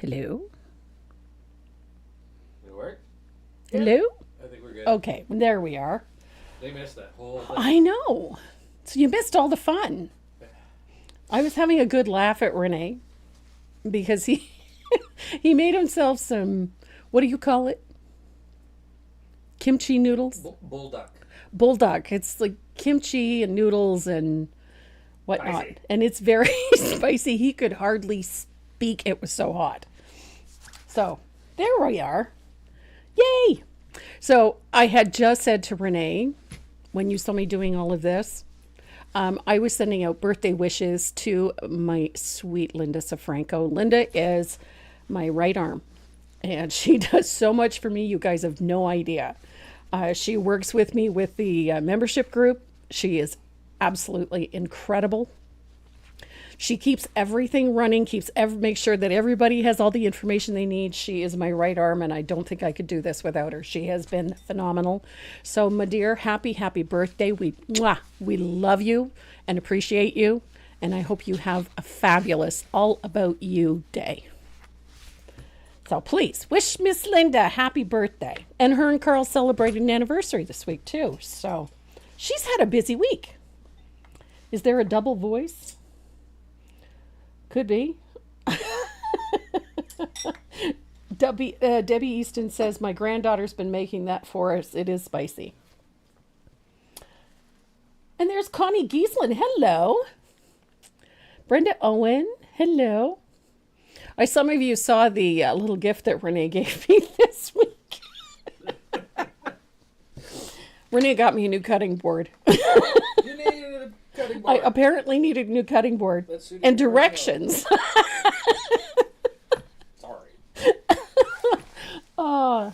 Hello? It work? Hello? I think we're good. Okay, there we are. They missed that whole thing. I know. So you missed all the fun. I was having a good laugh at Renee because he he made himself some, what do you call it? Kimchi noodles? Bulldog. Bulldog. It's like kimchi and noodles and whatnot. Spicy. And it's very spicy. He could hardly speak. It was so hot. So there we are. Yay! So I had just said to Renee, when you saw me doing all of this, I was sending out birthday wishes to my sweet Linda Safranco. Linda is my right arm, and she does so much for me. You guys have no idea. She works with me with the membership group. She is absolutely incredible. She keeps everything running, makes sure that everybody has all the information they need. She is my right arm, and I don't think I could do this without her. She has been phenomenal. So, my dear, happy birthday. We love you and appreciate you, and I hope you have a fabulous All About You day. So please, wish Miss Linda happy birthday. And her and Carl celebrated an anniversary this week, too. So, she's had a busy week. Is there a double voice? Could be. Debbie Easton says, my granddaughter's been making that for us. It is spicy. And there's Connie Giesland. Hello. Brenda Owen. Hello. Some of you saw the little gift that Renee gave me this week. Renee got me a new cutting board. You needed a cutting board. I apparently needed a new cutting board and directions. Sorry. Oh,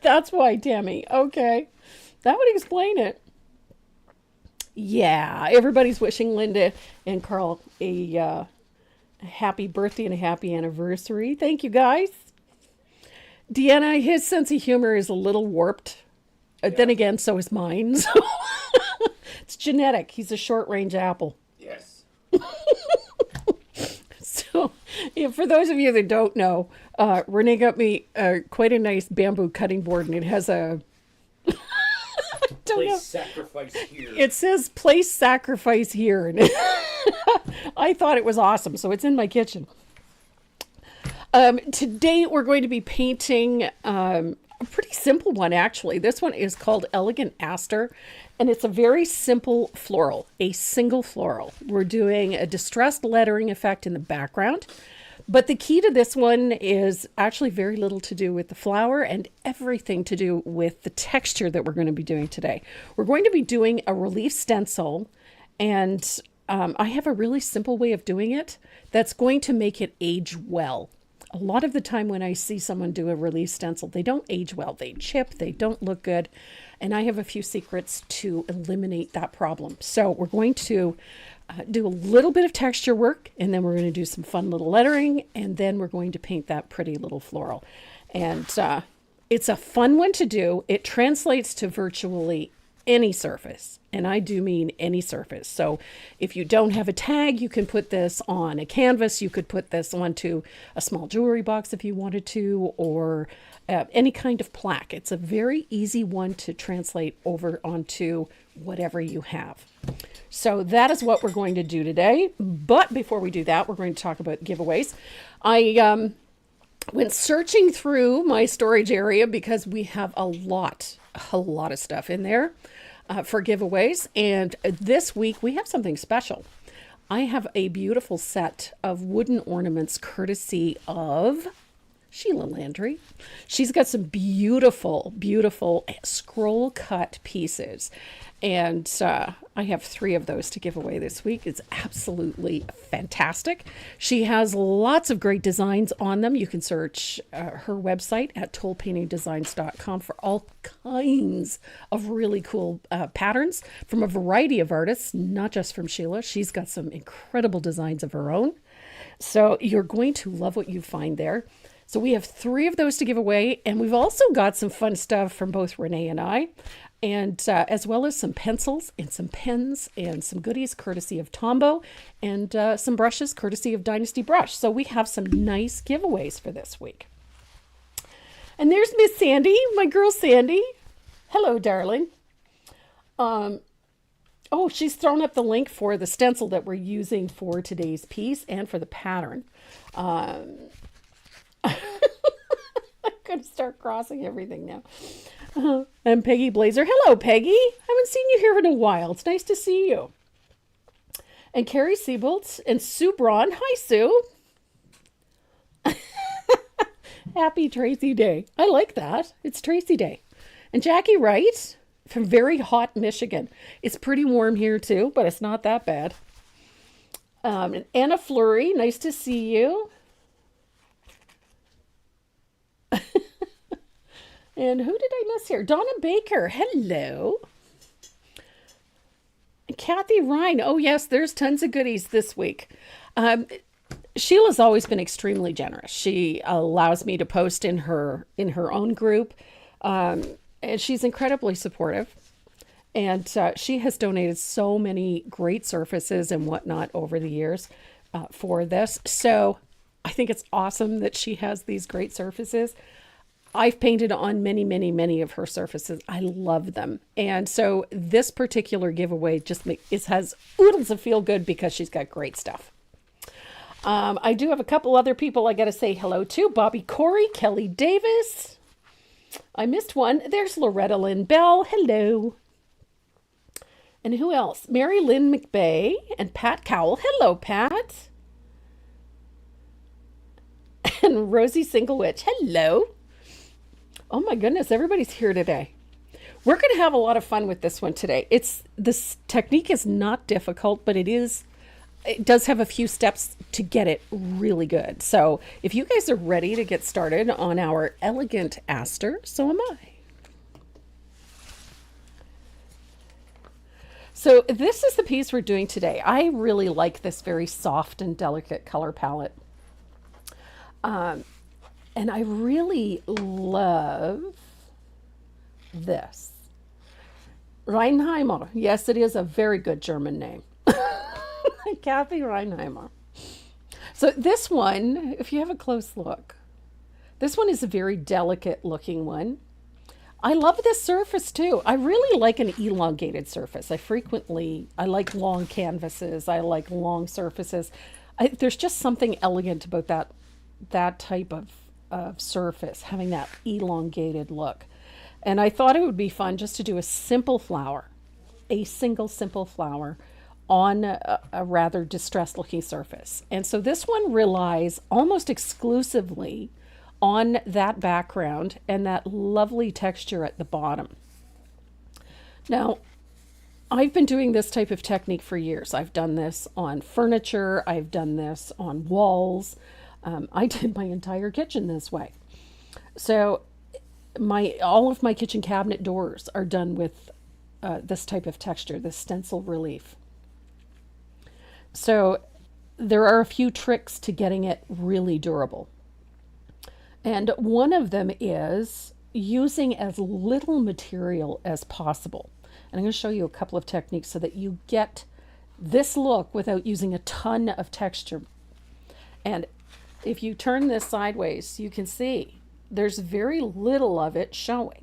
that's why, Tammy. Okay. That would explain it. Yeah, everybody's wishing Linda and Carl a happy birthday and a happy anniversary. Thank you, guys. Deanna, his sense of humor is a little warped. Then again, so is mine. So it's genetic. He's a short-range apple. Yes. So, for those of you that don't know, Renee got me quite a nice bamboo cutting board, and it has a... Place sacrifice here. It says place sacrifice here. And I thought it was awesome, so it's in my kitchen. Today we're going to be painting a pretty simple one, actually. This one is called Elegant Aster, and it's a very simple floral, a single floral. We're doing a distressed lettering effect in the background, but the key to this one is actually very little to do with the flower and everything to do with the texture that we're going to be doing today. We're going to be doing a relief stencil, and I have a really simple way of doing it that's going to make it age well. A lot of the time when I see someone do a relief stencil, they don't age well. They chip, they don't look good. And I have a few secrets to eliminate that problem. So we're going to do a little bit of texture work, and then we're going to do some fun little lettering, and then we're going to paint that pretty little floral. And it's a fun one to do. It translates to virtually any surface, and I do mean any surface. So if you don't have a tag, you can put this on a canvas. You could put this onto a small jewelry box if you wanted to, or any kind of plaque. It's a very easy one to translate over onto whatever you have. So that is what we're going to do today. But before we do that, we're going to talk about giveaways. I went searching through my storage area because we have a lot of stuff in there for giveaways. And this week we have something special. I have a beautiful set of wooden ornaments courtesy of Sheila Landry. She's got some beautiful scroll cut pieces. And I have 3 of those to give away this week. It's absolutely fantastic. She has lots of great designs on them. You can search her website at tollpaintingdesigns.com for all kinds of really cool patterns from a variety of artists, not just from Sheila. She's got some incredible designs of her own. So you're going to love what you find there. So we have 3 of those to give away, and we've also got some fun stuff from both Renee and I, and as well as some pencils and some pens and some goodies courtesy of Tombow, and some brushes courtesy of Dynasty Brush. So we have some nice giveaways for this week. And there's Miss Sandy, my girl Sandy. Hello, darling. Oh, she's thrown up the link for the stencil that we're using for today's piece and for the pattern. I'm going to start crossing everything now. And Peggy Blazer. Hello, Peggy. Haven't seen you here in a while. It's nice to see you. And Carrie Siebold and Sue Braun. Hi, Sue. Happy Tracy Day. I like that. It's Tracy Day. And Jackie Wright from very hot Michigan. It's pretty warm here too, but it's not that bad. And Anna Fleury, nice to see you. And who did I miss here? Donna Baker, hello. And Kathy Ryan, oh yes, there's tons of goodies this week. Sheila's always been extremely generous. She allows me to post in her own group, and she's incredibly supportive. And she has donated so many great surfaces and whatnot over the years for this. So I think it's awesome that she has these great surfaces. I've painted on many, many, many of her surfaces. I love them. And so this particular giveaway just has oodles of feel good because she's got great stuff. I do have a couple other people I got to say hello to. Bobby Corey, Kelly Davis. I missed one. There's Loretta Lynn Bell. Hello. And who else? Mary Lynn McBay and Pat Cowell. Hello, Pat. And Rosie Singlewitch. Hello. Oh my goodness, everybody's here today. We're going to have a lot of fun with this one today. This technique is not difficult, but it does have a few steps to get it really good. So if you guys are ready to get started on our elegant Aster, so am I. So this is the piece we're doing today. I really like this very soft and delicate color palette. And I really love this. Reinheimer. Yes, it is a very good German name. Kathy Reinheimer. So this one, if you have a close look, this one is a very delicate looking one. I love this surface too. I really like an elongated surface. I like long canvases. I like long surfaces. There's just something elegant about that type of surface, having that elongated look. And I thought it would be fun just to do a simple flower, a single simple flower on a rather distressed looking surface. And so this one relies almost exclusively on that background and that lovely texture at the bottom. Now, I've been doing this type of technique for years. I've done this on furniture. I've done this on walls. I did my entire kitchen this way. So all of my kitchen cabinet doors are done with this type of texture, this stencil relief. So there are a few tricks to getting it really durable. And one of them is using as little material as possible. And I'm going to show you a couple of techniques so that you get this look without using a ton of texture. And if you turn this sideways, you can see there's very little of it showing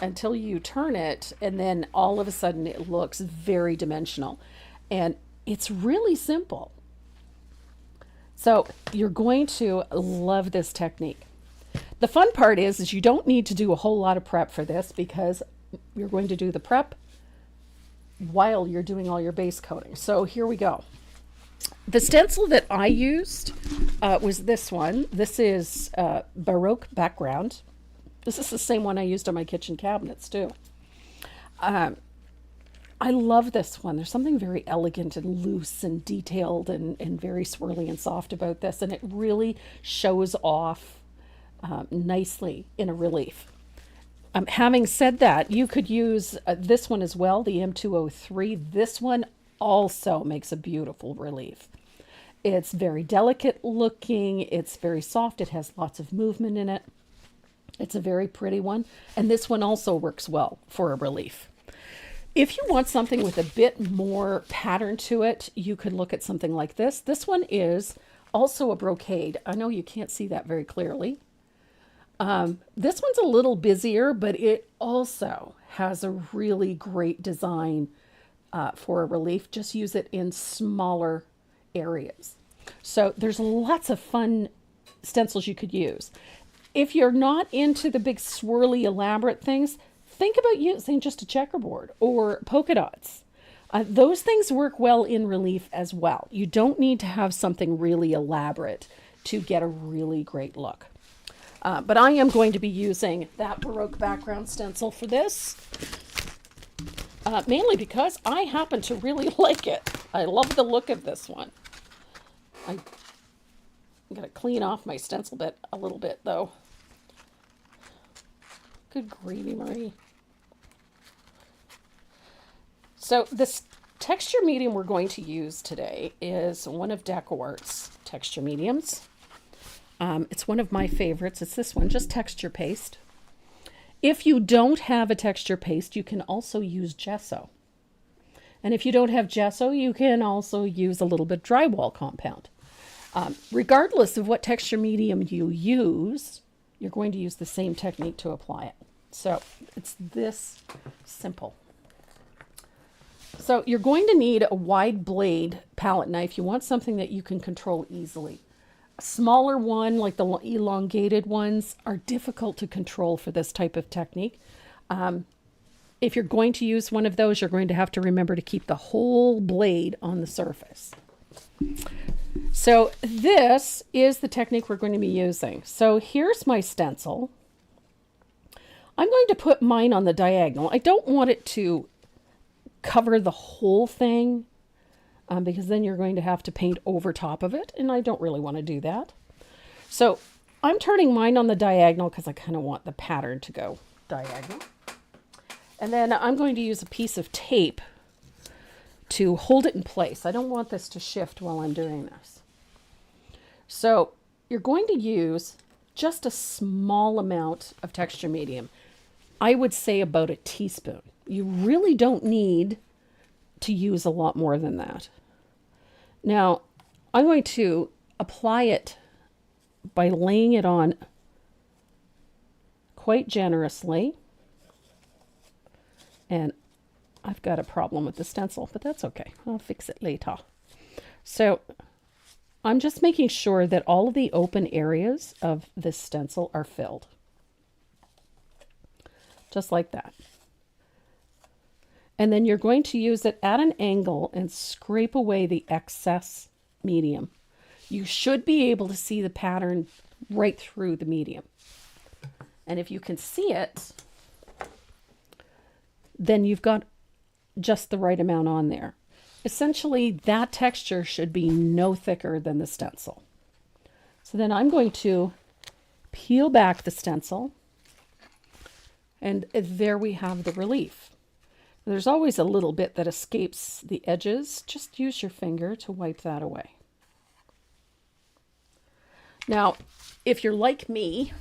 until you turn it, and then all of a sudden it looks very dimensional. And it's really simple. So you're going to love this technique. The fun part is you don't need to do a whole lot of prep for this because you're going to do the prep while you're doing all your base coating. So here we go. The stencil that I used was this one. This is Baroque background. This is the same one I used on my kitchen cabinets too. I love this one. There's something very elegant and loose and detailed and very swirly and soft about this, and it really shows off nicely in a relief. Having said that, you could use this one as well, the M203. This one also makes a beautiful relief. It's very delicate looking. It's very soft. It has lots of movement in it. It's a very pretty one. And this one also works well for a relief. If you want something with a bit more pattern to it, you could look at something like this. This one is also a brocade. I know you can't see that very clearly. This one's a little busier, but it also has a really great design for a relief. Just use it in smaller areas. So there's lots of fun stencils you could use. If you're not into the big swirly elaborate things, think about using just a checkerboard or polka dots. Those things work well in relief as well. You don't need to have something really elaborate to get a really great look. But I am going to be using that Baroque background stencil for this, mainly because I happen to really like it. I love the look of this one. I'm going to clean off my stencil bit a little bit, though. Good gravy, Marie. So this texture medium we're going to use today is one of DecoArt's texture mediums. It's one of my favorites. It's this one, just texture paste. If you don't have a texture paste, you can also use gesso. And if you don't have gesso, you can also use a little bit drywall compound. Regardless of what texture medium you use, you're going to use the same technique to apply it. So it's this simple. So you're going to need a wide blade palette knife. You want something that you can control easily. A smaller one, like the elongated ones, are difficult to control for this type of technique. If you're going to use one of those, you're going to have to remember to keep the whole blade on the surface. So this is the technique we're going to be using. So here's my stencil. I'm going to put mine on the diagonal. I don't want it to cover the whole thing because then you're going to have to paint over top of it, and I don't really want to do that. So I'm turning mine on the diagonal because I kind of want the pattern to go diagonal. And then I'm going to use a piece of tape to hold it in place. I don't want this to shift while I'm doing this. So you're going to use just a small amount of texture medium. I would say about a teaspoon. You really don't need to use a lot more than that. Now, I'm going to apply it by laying it on quite generously. And I've got a problem with the stencil, but that's okay. I'll fix it later. So I'm just making sure that all of the open areas of this stencil are filled. Just like that. And then you're going to use it at an angle and scrape away the excess medium. You should be able to see the pattern right through the medium. And if you can see it, then you've got just the right amount on there. Essentially, that texture should be no thicker than the stencil. So then I'm going to peel back the stencil, and there we have the relief. There's always a little bit that escapes the edges. Just use your finger to wipe that away. Now, if you're like me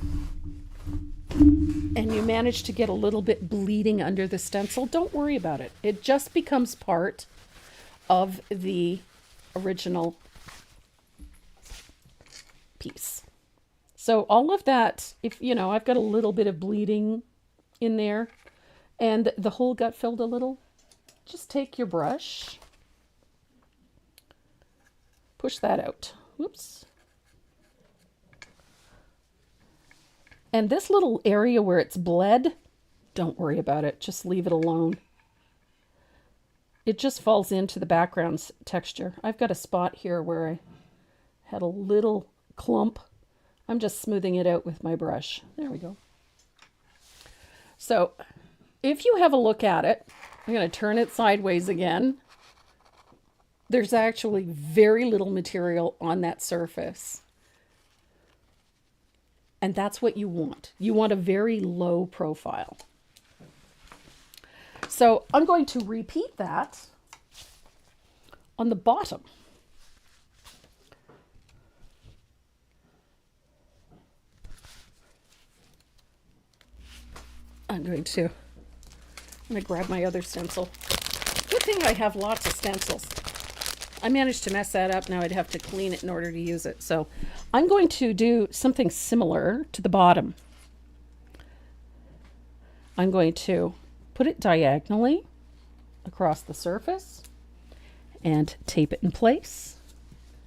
and you manage to get a little bit bleeding under the stencil, don't worry about it. It just becomes part of the original piece. So all of that, if you know, I've got a little bit of bleeding in there and the hole got filled a little, just take your brush, push that out. Whoops. And this little area where it's bled, don't worry about it. Just leave it alone. It just falls into the background's texture. I've got a spot here where I had a little clump. I'm just smoothing it out with my brush. There we go. So if you have a look at it, I'm going to turn it sideways again. There's actually very little material on that surface. And that's what you want. You want a very low profile. So I'm going to repeat that on the bottom. I'm going to grab my other stencil. Good thing I have lots of stencils. I managed to mess that up. Now I'd have to clean it in order to use it. So I'm going to do something similar to the bottom. I'm going to put it diagonally across the surface and tape it in place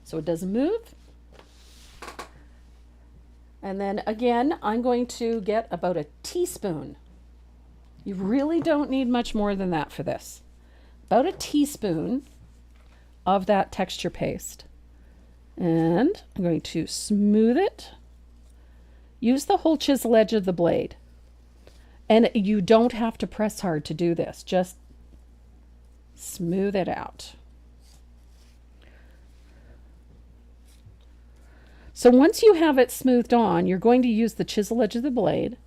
so it doesn't move. And then again, I'm going to get about a teaspoon. You really don't need much more than that for this. About a teaspoon of that texture paste. And I'm going to smooth it. Use the whole chisel edge of the blade. And you don't have to press hard to do this. Just smooth it out. So once you have it smoothed on, you're going to use the chisel edge of the blade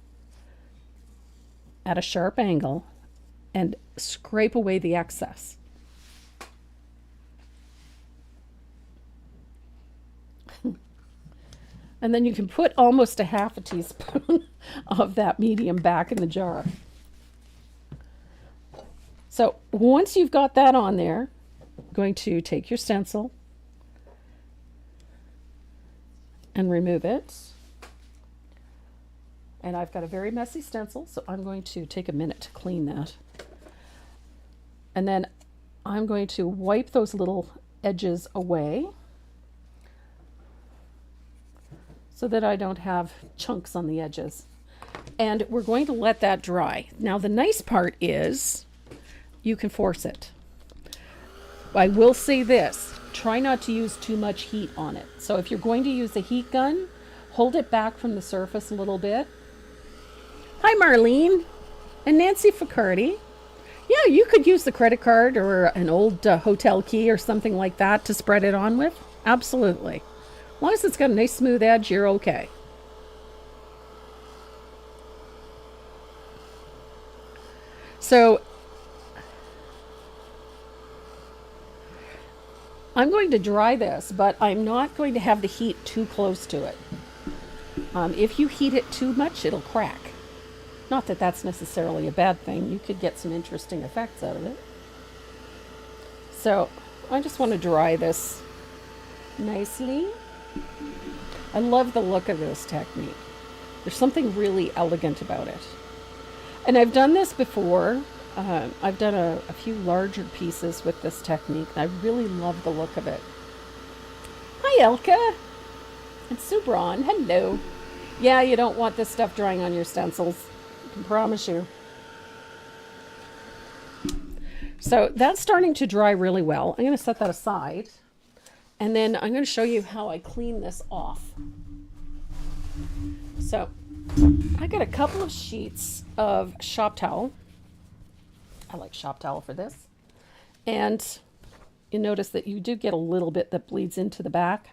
at a sharp angle and scrape away the excess. And then you can put almost a half a teaspoon of that medium back in the jar. So once you've got that on there, I'm going to take your stencil and remove it. And I've got a very messy stencil, so I'm going to take a minute to clean that. And then I'm going to wipe those little edges away so that I don't have chunks on the edges. And we're going to let that dry. Now the nice part is you can force it. I will say this, try not to use too much heat on it. So if you're going to use a heat gun, hold it back from the surface a little bit. Hi Marlene and Nancy Ficardi. Yeah, you could use the credit card or an old hotel key or something like that to spread it on with. Absolutely. As long as it's got a nice smooth edge, you're okay. So I'm going to dry this, but I'm not going to have the heat too close to it. If you heat it too much, it'll crack. Not that that's necessarily a bad thing. You could get some interesting effects out of it. So I just want to dry this nicely. I love the look of this technique. There's something really elegant about it. And I've done this before. I've done a few larger pieces with this technique. I really love the look of it. Hi Elka and Subron, hello. Yeah, you don't want this stuff drying on your stencils. I can promise you. So that's starting to dry really well. I'm going to set that aside. And then I'm going to show you how I clean this off. So I got a couple of sheets of shop towel. I like shop towel for this. And you notice that you do get a little bit that bleeds into the back.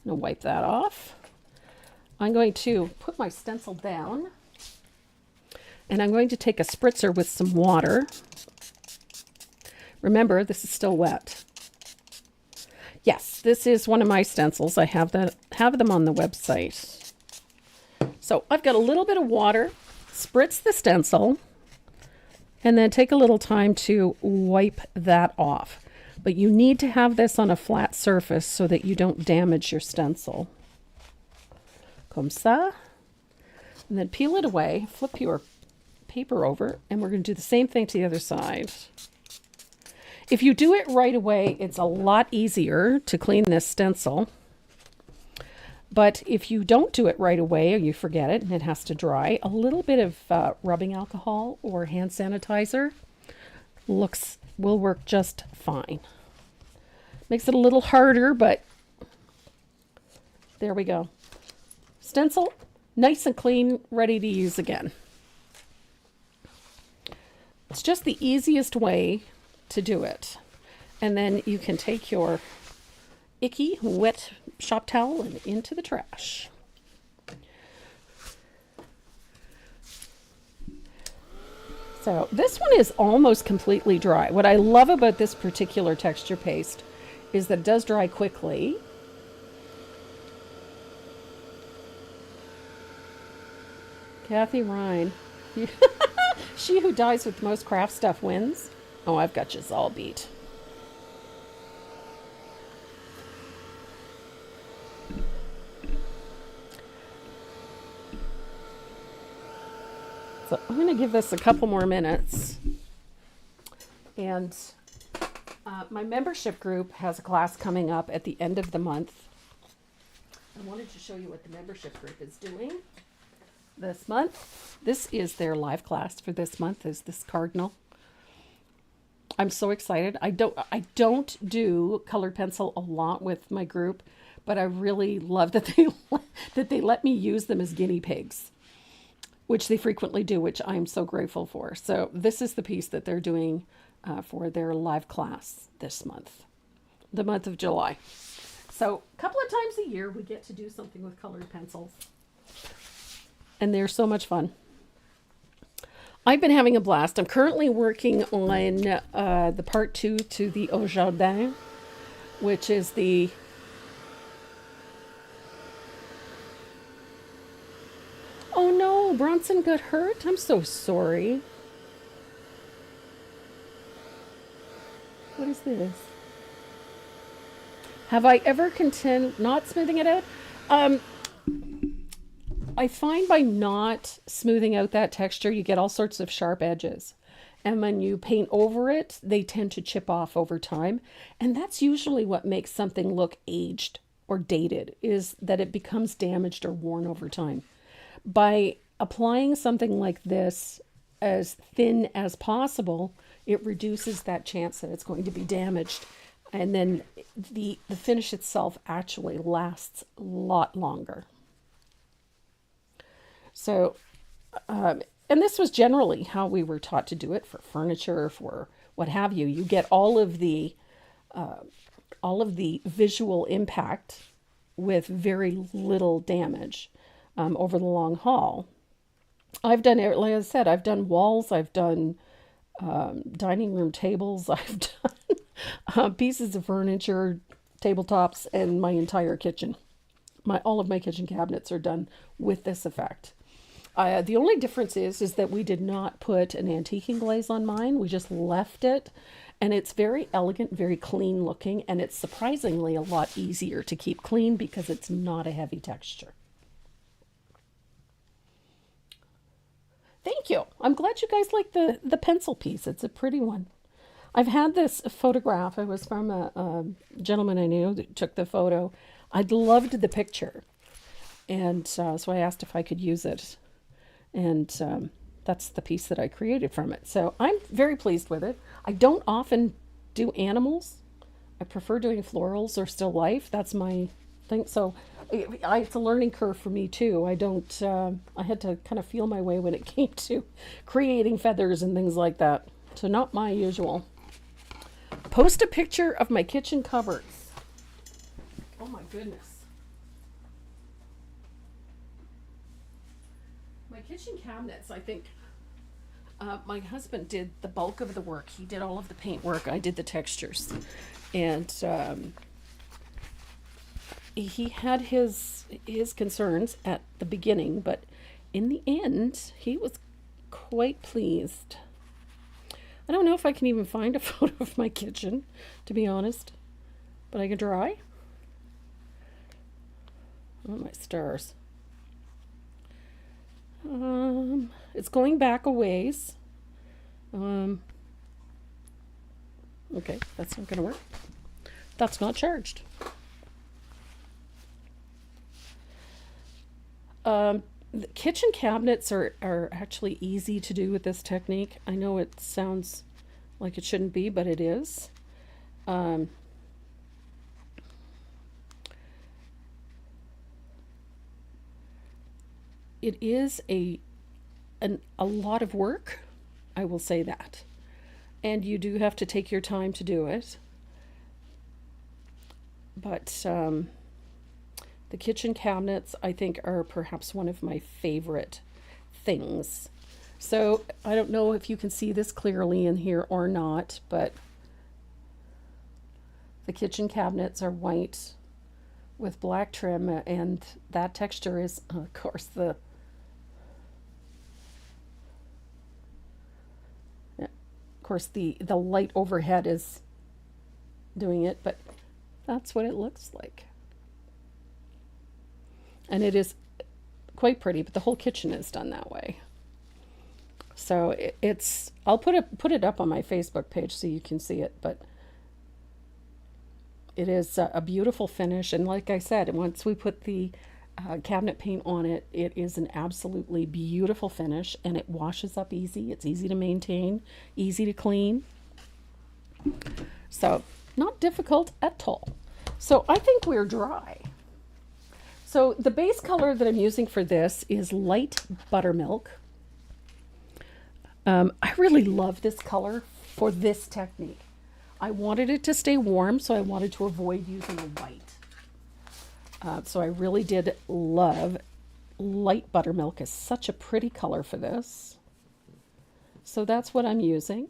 I'm going to wipe that off. I'm going to put my stencil down. And I'm going to take a spritzer with some water. Remember, this is still wet. Yes, this is one of my stencils. I have them on the website. So I've got a little bit of water, spritz the stencil, and then take a little time to wipe that off. But you need to have this on a flat surface so that you don't damage your stencil. Comme ça. And then peel it away, flip your paper over, and we're going to do the same thing to the other side. If you do it right away, it's a lot easier to clean this stencil. But if you don't do it right away or you forget it and it has to dry, a little bit of rubbing alcohol or hand sanitizer will work just fine. Makes it a little harder, but there we go. Stencil, nice and clean, ready to use again. It's just the easiest way to do it. And then you can take your icky, wet shop towel and into the trash. So this one is almost completely dry. What I love about this particular texture paste is that it does dry quickly. Kathy Ryan. She who dies with most craft stuff wins. Oh, I've got you all beat. So I'm going to give this a couple more minutes. And my membership group has a class coming up at the end of the month. I wanted to show you what the membership group is doing this month. This is their live class for this month, is this cardinal. I'm so excited. I don't do colored pencil a lot with my group, but I really love that they let me use them as guinea pigs, which they frequently do, which I'm so grateful for. So this is the piece that they're doing for their live class this month, the month of July. So a couple of times a year we get to do something with colored pencils, and they're so much fun. I've been having a blast. I'm currently working on the part 2 to the Au Jardin, which is the... Oh no, Bronson got hurt? I'm so sorry. What is this? Have I ever contend not smoothing it out? I find by not smoothing out that texture, you get all sorts of sharp edges. And when you paint over it, they tend to chip off over time. And that's usually what makes something look aged or dated, is that it becomes damaged or worn over time. By applying something like this as thin as possible, it reduces that chance that it's going to be damaged. And then the finish itself actually lasts a lot longer. So, and this was generally how we were taught to do it for furniture, for what have you. You get all of the visual impact with very little damage over the long haul. I've done it, like I said, I've done walls, I've done dining room tables, I've done pieces of furniture, tabletops, and my entire kitchen. All of my kitchen cabinets are done with this effect. The only difference is that we did not put an antiquing glaze on mine. We just left it, and it's very elegant, very clean looking, and it's surprisingly a lot easier to keep clean because it's not a heavy texture. Thank you. I'm glad you guys like the pencil piece. It's a pretty one. I've had this photograph. It was from a gentleman I knew that took the photo. I loved the picture, and so I asked if I could use it. And that's the piece that I created from it. So I'm very pleased with it. I don't often do animals. I prefer doing florals or still life. That's my thing. So it's a learning curve for me too. I had to kind of feel my way when it came to creating feathers and things like that. So not my usual. Post a picture of my kitchen cupboards. Oh my goodness. My kitchen cabinets, I think my husband did the bulk of the work. He did all of the paint work. I did the textures. And he had his concerns at the beginning, but in the end, he was quite pleased. I don't know if I can even find a photo of my kitchen, to be honest, but I can try. Oh, my stars. It's going back a ways. Okay, that's not gonna work. That's not charged. The kitchen cabinets are actually easy to do with this technique. I know it sounds like it shouldn't be, but it is. It is a lot of work, I will say that. And you do have to take your time to do it. But the kitchen cabinets, I think, are perhaps one of my favorite things. So I don't know if you can see this clearly in here or not, but the kitchen cabinets are white with black trim, and that texture is, of course, course, the light overhead is doing it, but that's what it looks like. And it is quite pretty, but the whole kitchen is done that way. So it's, I'll put it up on my Facebook page so you can see it, but it is a beautiful finish. And like I said, once we put the cabinet paint on it, it is an absolutely beautiful finish, and it washes up easy. It's easy to maintain, easy to clean. So not difficult at all. So I think we're dry. So the base color that I'm using for this is light buttermilk. I really love this color for this technique. I wanted it to stay warm, so I wanted to avoid using a white. So I really did love light buttermilk. Is such a pretty color for this. So that's what I'm using.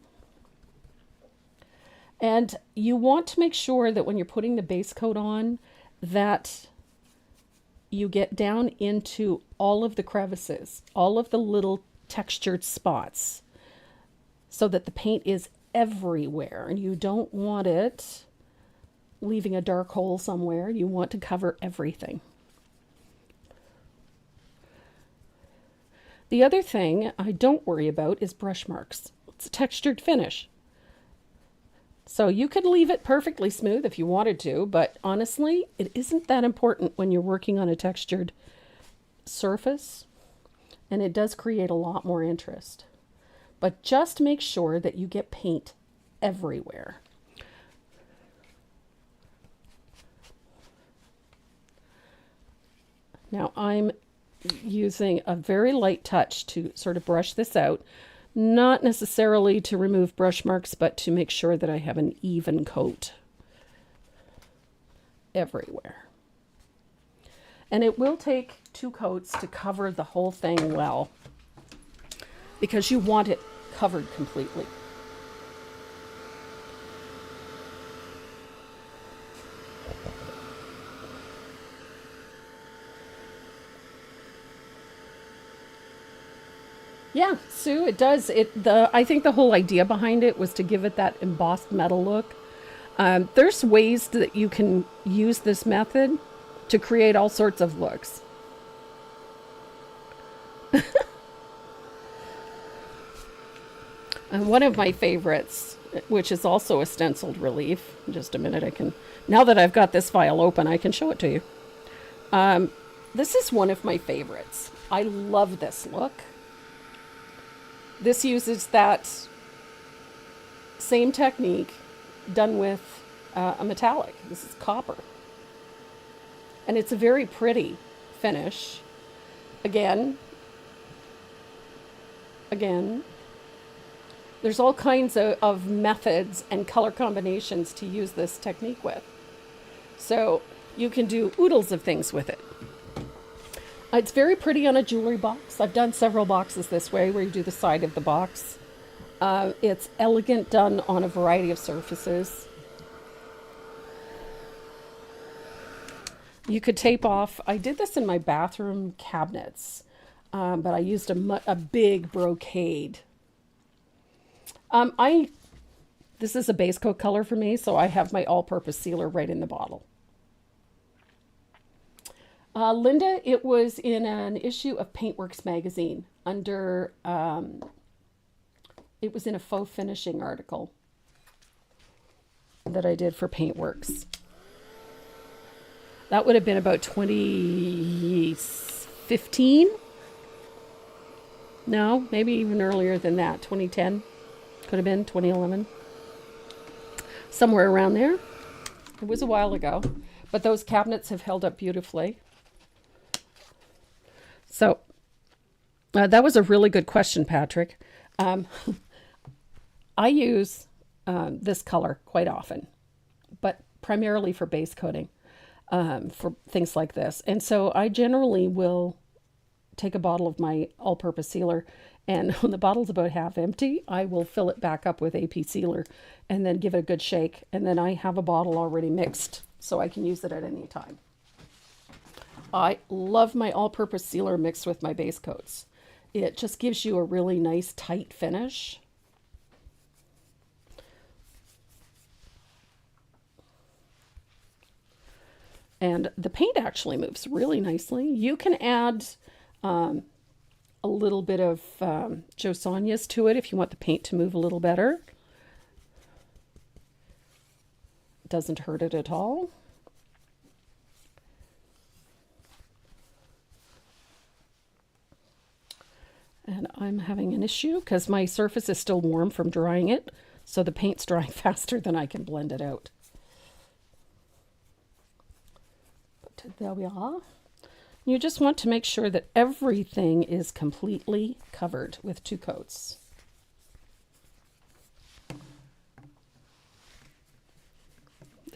And you want to make sure that when you're putting the base coat on, that you get down into all of the crevices, all of the little textured spots, so that the paint is everywhere, and you don't want it leaving a dark hole somewhere. You want to cover everything. The other thing I don't worry about is brush marks. It's a textured finish. So you could leave it perfectly smooth if you wanted to, but honestly, it isn't that important when you're working on a textured surface, and it does create a lot more interest. But just make sure that you get paint everywhere. Now I'm using a very light touch to sort of brush this out, not necessarily to remove brush marks, but to make sure that I have an even coat everywhere. And it will take 2 coats to cover the whole thing well, because you want it covered completely. Yeah, Sue, it does. I think the whole idea behind it was to give it that embossed metal look. There's ways that you can use this method to create all sorts of looks. And one of my favorites, which is also a stenciled relief, in just a minute now that I've got this file open, I can show it to you. This is one of my favorites. I love this look. This uses that same technique done with a metallic. This is copper. And it's a very pretty finish. Again, there's all kinds of methods and color combinations to use this technique with. So you can do oodles of things with it. It's very pretty on a jewelry box. I've done several boxes this way where you do the side of the box. It's elegant done on a variety of surfaces. You could tape off. I did this in my bathroom cabinets, but I used a big brocade. This is a base coat color for me, so I have my all-purpose sealer right in the bottle. Linda, it was in an issue of Paintworks magazine under, it was in a faux finishing article that I did for Paintworks. That would have been about 2015. No, maybe even earlier than that, 2010. Could have been 2011. Somewhere around there. It was a while ago. But those cabinets have held up beautifully. So, that was a really good question, Patrick. I use this color quite often, but primarily for base coating, for things like this. And so I generally will take a bottle of my all-purpose sealer, and when the bottle's about half empty, I will fill it back up with AP sealer and then give it a good shake. And then I have a bottle already mixed, so I can use it at any time. I love my all-purpose sealer mixed with my base coats. It just gives you a really nice tight finish. And the paint actually moves really nicely. You can add a little bit of Jo Sonja's to it if you want the paint to move a little better. It doesn't hurt it at all. And I'm having an issue because my surface is still warm from drying it, so the paint's drying faster than I can blend it out. But there we are. You just want to make sure that everything is completely covered with 2 coats.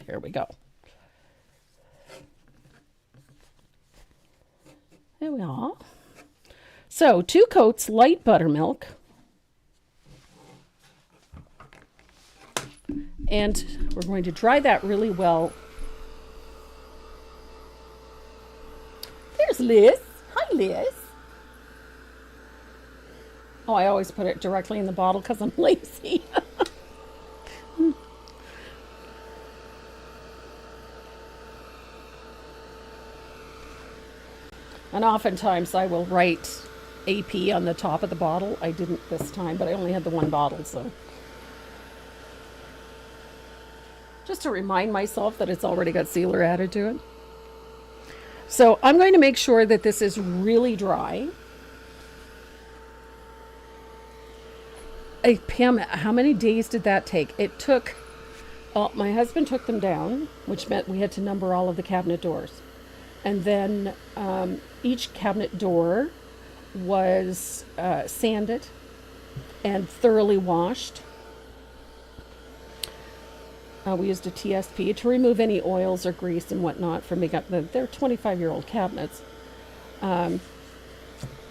There we go. There we are. So 2 coats light buttermilk. And we're going to dry that really well. There's Liz. Hi, Liz. Oh, I always put it directly in the bottle because I'm lazy. And oftentimes I will write AP on the top of the bottle. I didn't this time, but I only had the 1 bottle, so. Just to remind myself that it's already got sealer added to it. So I'm going to make sure that this is really dry. Hey, Pam, how many days did that take? It took, well, my husband took them down, which meant we had to number all of the cabinet doors. And then each cabinet door was sanded and thoroughly washed. We used a TSP to remove any oils or grease and whatnot from makeup. They're 25-year-old cabinets.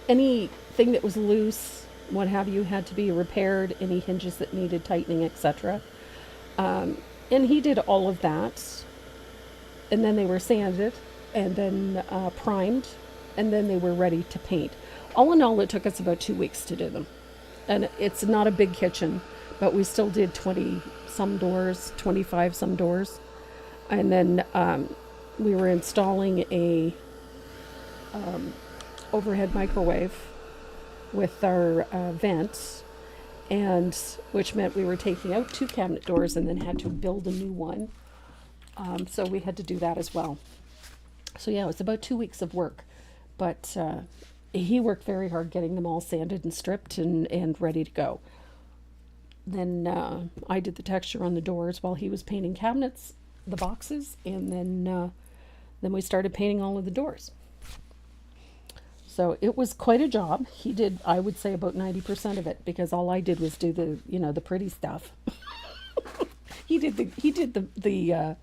Anything that was loose, what have you, had to be repaired. Any hinges that needed tightening, etc. And he did all of that. And then they were sanded and then primed. And then they were ready to paint. All in all, it took us about 2 weeks to do them. And it's not a big kitchen, but we still did 20 some doors, 25 some doors. And then we were installing a overhead microwave with our vents, and which meant we were taking out 2 cabinet doors and then had to build a new one. So we had to do that as well. So yeah, it was about 2 weeks of work, but he worked very hard getting them all sanded and stripped and ready to go. Then I did the texture on the doors while he was painting cabinets, the boxes, and then we started painting all of the doors. So it was quite a job. He did, I would say, about 90% of it, because all I did was do the, the pretty stuff. He did the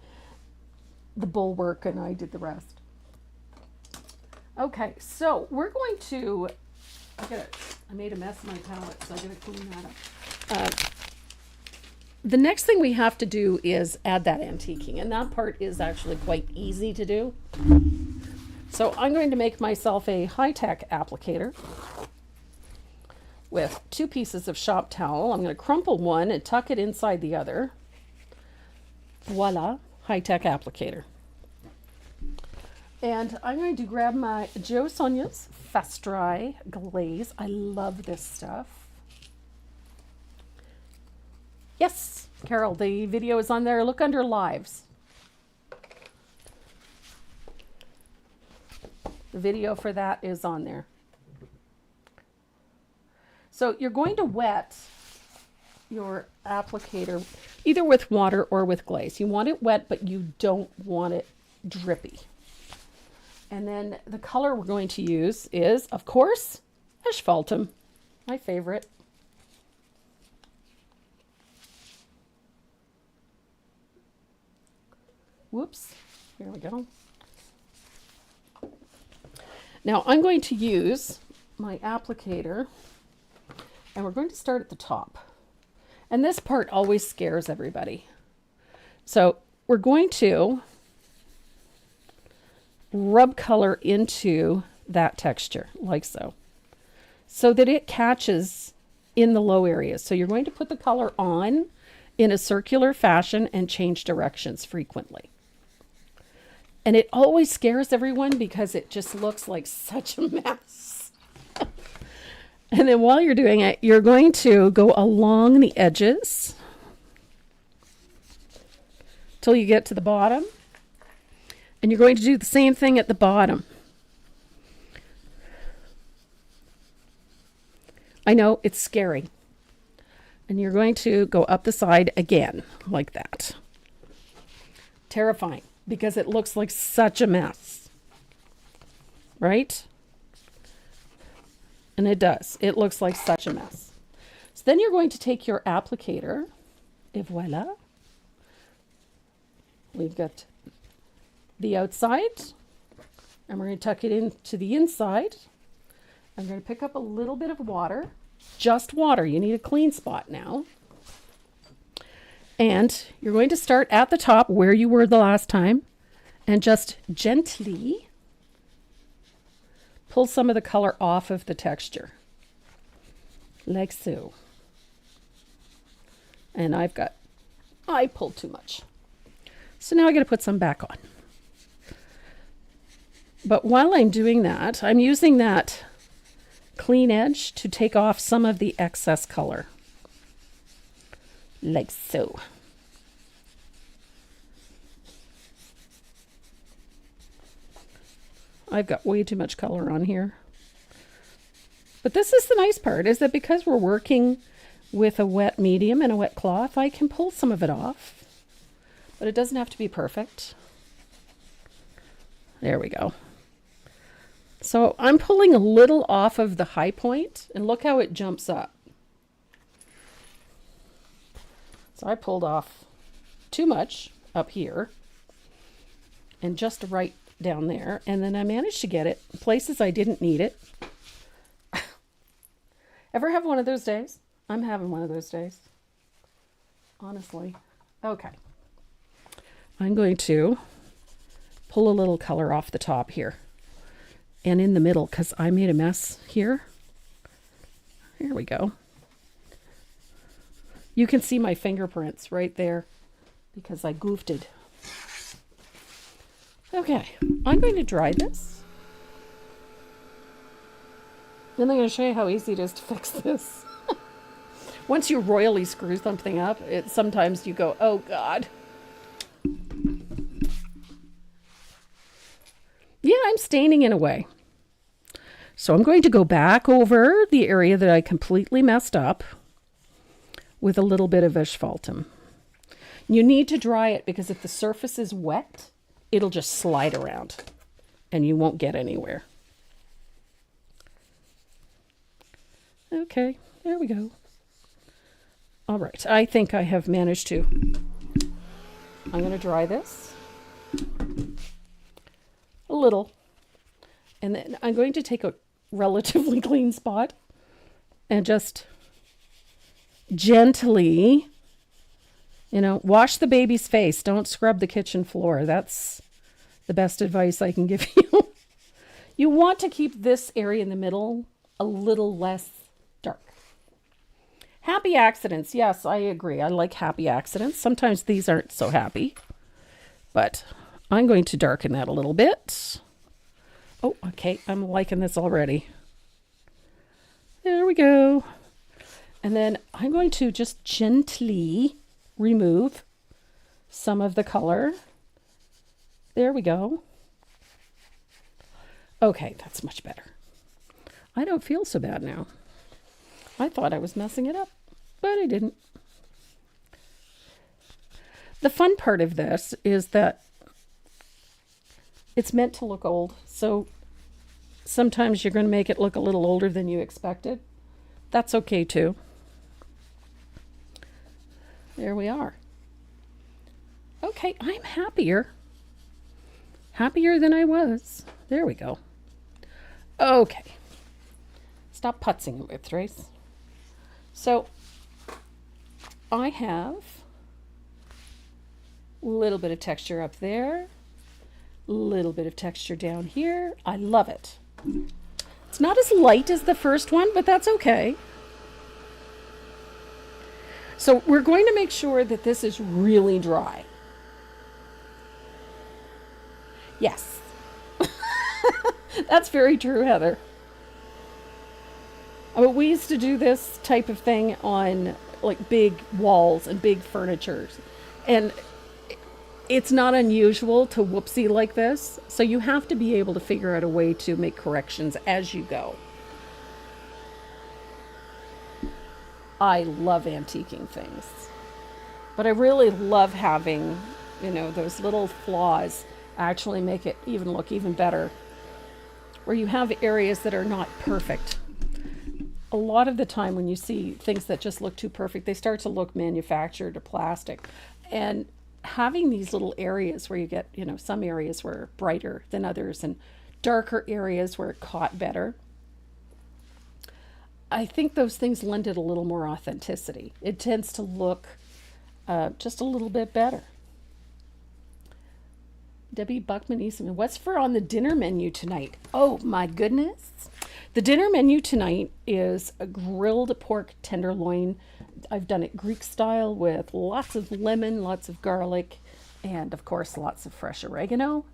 bulwark, and I did the rest. Okay, so we're going to. I made a mess of my palette, so I gotta clean that up. The next thing we have to do is add that antiquing, and that part is actually quite easy to do. So I'm going to make myself a high-tech applicator with 2 pieces of shop towel. I'm going to crumple one and tuck it inside the other. Voila, high-tech applicator. And I'm going to grab my Jo Sonja's Fast Dry Glaze. I love this stuff. Yes, Carol, the video is on there. Look under lives. The video for that is on there. So you're going to wet your applicator either with water or with glaze. You want it wet, but you don't want it drippy. And then the color we're going to use is, of course, asphaltum, my favorite. Whoops, here we go. Now I'm going to use my applicator, and we're going to start at the top. And this part always scares everybody. So we're going to rub color into that texture, like so, so that it catches in the low areas. So you're going to put the color on in a circular fashion and change directions frequently. And it always scares everyone because it just looks like such a mess. And then while you're doing it, you're going to go along the edges till you get to the bottom. And you're going to do the same thing at the bottom. I know, it's scary. And you're going to go up the side again, like that. Terrifying, because it looks like such a mess. Right? And it does. It looks like such a mess. So then you're going to take your applicator, et voila. We've got the outside, and we're going to tuck it into the inside. I'm going to pick up a little bit of water, just water. You need a clean spot now. And you're going to start at the top where you were the last time and just gently pull some of the color off of the texture, like so. And I pulled too much. So now I got to put some back on. But while I'm doing that, I'm using that clean edge to take off some of the excess color, like so. I've got way too much color on here. But this is the nice part, is that because we're working with a wet medium and a wet cloth, I can pull some of it off. But it doesn't have to be perfect. There we go. So I'm pulling a little off of the high point, and look how it jumps up. So I pulled off too much up here and just right down there, and then I managed to get it places I didn't need it. Ever have one of those days? I'm having one of those days, honestly. Okay. I'm going to pull a little color off the top here and in the middle, because I made a mess here. Here we go. You can see my fingerprints right there because I goofed it. Okay, I'm going to dry this. Then I'm going to show you how easy it is to fix this. Once you royally screw something up, sometimes you go, oh God. Yeah, I'm staining in a way. So I'm going to go back over the area that I completely messed up with a little bit of asphaltum. You need to dry it because if the surface is wet, it'll just slide around and you won't get anywhere. Okay, there we go. All right, I think I have managed to. I'm going to dry this a little, and then I'm going to take a relatively clean spot and just gently, wash the baby's face. Don't scrub the kitchen floor. That's the best advice I can give you. You want to keep this area in the middle a little less dark. Happy accidents. Yes, I agree. I like happy accidents. Sometimes these aren't so happy, but I'm going to darken that a little bit. Oh, okay. I'm liking this already. There we go. And then I'm going to just gently remove some of the color. There we go. Okay, that's much better. I don't feel so bad now. I thought I was messing it up, but I didn't. The fun part of this is that it's meant to look old, so sometimes you're going to make it look a little older than you expected. That's okay too. There we are. Okay, I'm happier. Happier than I was. There we go. Okay. Stop putzing with Trace. So I have a little bit of texture up there, a little bit of texture down here. I love it. It's not as light as the first one, but that's okay. So we're going to make sure that this is really dry. Yes. That's very true, Heather. We used to do this type of thing on like big walls and big furnitures. And it's not unusual to whoopsie like this. So you have to be able to figure out a way to make corrections as you go. I love antiquing things. But I really love having, those little flaws actually make it even look even better. Where you have areas that are not perfect. A lot of the time when you see things that just look too perfect, they start to look manufactured or plastic. And having these little areas where you get, some areas were brighter than others and darker areas where it caught better. I think those things lend it a little more authenticity. It tends to look just a little bit better. Debbie Buckman Eastman, what's for on the dinner menu tonight? Oh my goodness. The dinner menu tonight is a grilled pork tenderloin. I've done it Greek style with lots of lemon, lots of garlic, and of course lots of fresh oregano.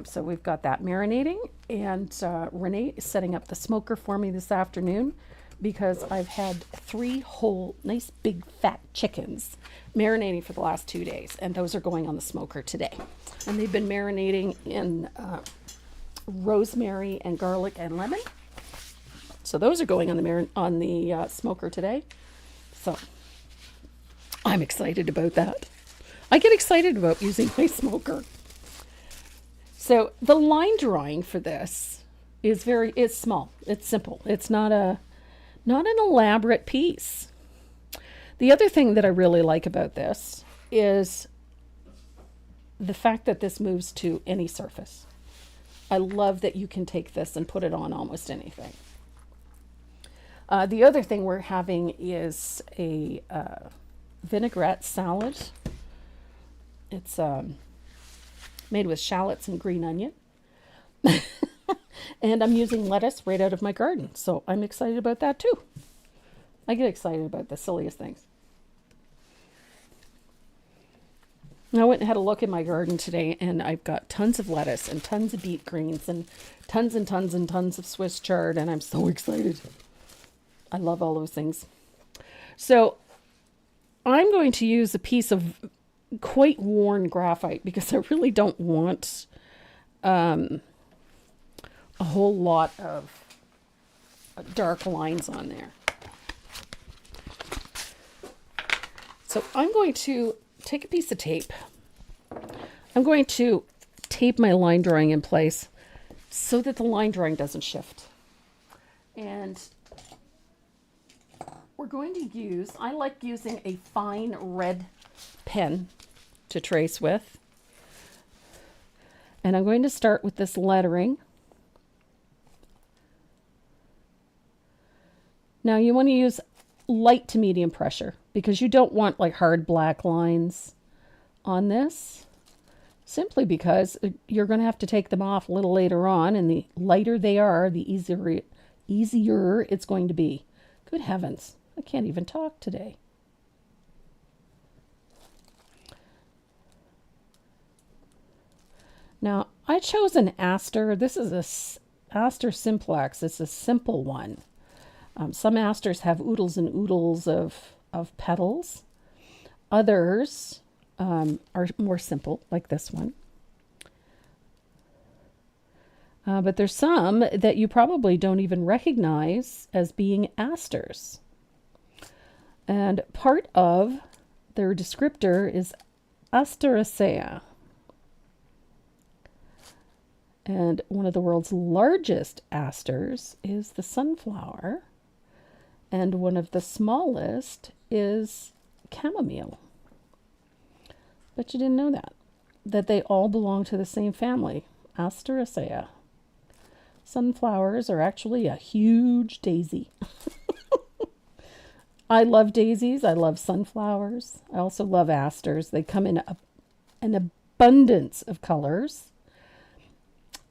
So we've got that marinating, and Renee is setting up the smoker for me this afternoon because I've had 3 whole nice big fat chickens marinating for the last 2 days, and those are going on the smoker today. And they've been marinating in rosemary and garlic and lemon. So those are going on the smoker today. So I'm excited about that. I get excited about using my smoker. So the line drawing for this is small. It's simple. It's not an elaborate piece. The other thing that I really like about this is the fact that this moves to any surface. I love that you can take this and put it on almost anything. The other thing we're having is a vinaigrette salad. It's made with shallots and green onion. And I'm using lettuce right out of my garden. So I'm excited about that too. I get excited about the silliest things. I went and had a look in my garden today, and I've got tons of lettuce and tons of beet greens and tons and tons and tons of Swiss chard, and I'm so excited. I love all those things. So I'm going to use a piece of quite worn graphite because I really don't want a whole lot of dark lines on there. So I'm going to take a piece of tape. I'm going to tape my line drawing in place so that the line drawing doesn't shift. And we're going to I like using a fine red pen to trace with. And I'm going to start with this lettering. Now you want to use light to medium pressure because you don't want like hard black lines on this, simply because you're going to have to take them off a little later on, and the lighter they are, the easier it's going to be. Good heavens, I can't even talk today. Now I chose an Aster. This is a Aster Simplex. It's a simple one. Some asters have oodles and oodles of petals. Others are more simple, like this one. But there's some that you probably don't even recognize as being asters. And part of their descriptor is Asteracea. And one of the world's largest asters is the sunflower. And one of the smallest is chamomile. But you didn't know that they all belong to the same family, Asteracea. Sunflowers are actually a huge daisy. I love daisies. I love sunflowers. I also love asters. They come in an abundance of colors.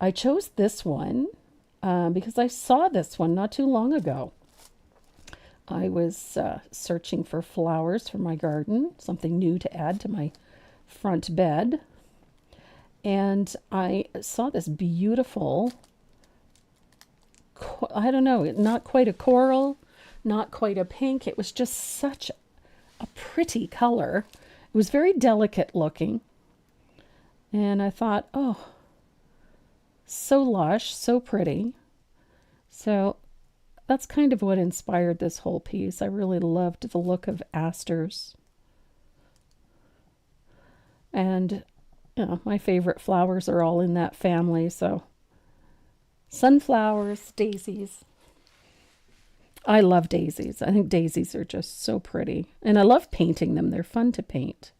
I chose this one because I saw this one not too long ago. I was searching for flowers for my garden, something new to add to my front bed. And I saw this beautiful, I don't know, not quite a coral, not quite a pink. It was just such a pretty color. It was very delicate looking. And I thought, oh, so lush, so pretty. So that's kind of what inspired this whole piece. I really loved the look of asters. And, you know, my favorite flowers are all in that family. So sunflowers, daisies. I love daisies. I think daisies are just so pretty. And I love painting them. They're fun to paint.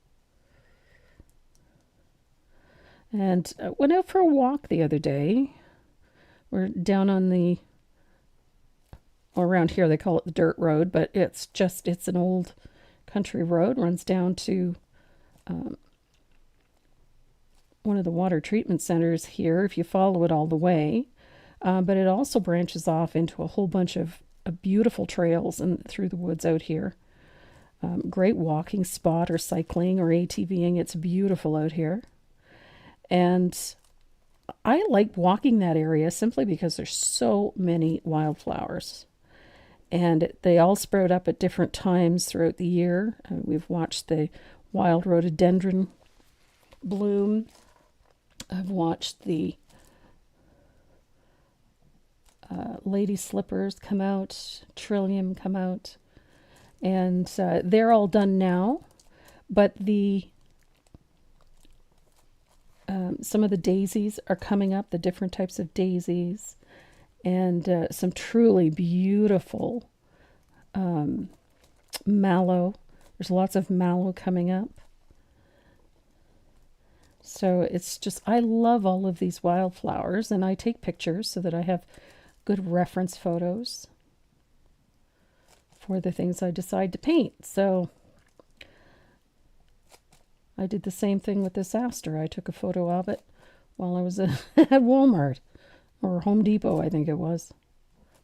And I went out for a walk the other day. We're down on the, or around here they call it the dirt road, but it's an old country road, runs down to one of the water treatment centers here, if you follow it all the way. But it also branches off into a whole bunch of beautiful trails and through the woods out here. Great walking spot, or cycling or ATVing. It's beautiful out here. And I like walking that area simply because there's so many wildflowers. And they all sprout up at different times throughout the year. We've watched the wild rhododendron bloom. I've watched the lady slippers come out, trillium come out. And they're all done now. But some of the daisies are coming up, the different types of daisies, and some truly beautiful mallow. There's lots of mallow coming up. So it's just, I love all of these wildflowers, and I take pictures so that I have good reference photos for the things I decide to paint. So I did the same thing with this aster. I took a photo of it while I was at Walmart, or Home Depot, I think it was.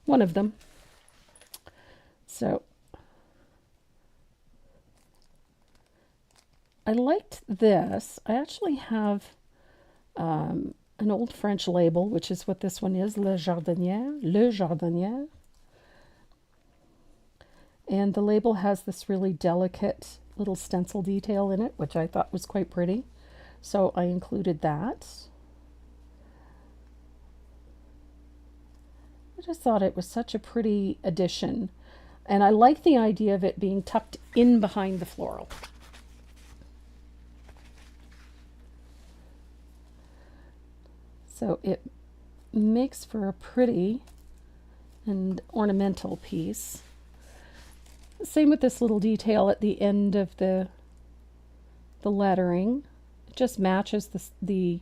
One of them. So I liked this. I actually have an old French label, which is what this one is, Le Jardinière. And the label has this really delicate little stencil detail in it, which I thought was quite pretty. So I included that. I just thought it was such a pretty addition. And I like the idea of it being tucked in behind the floral. So it makes for a pretty and ornamental piece. Same with this little detail at the end of the lettering. It just matches the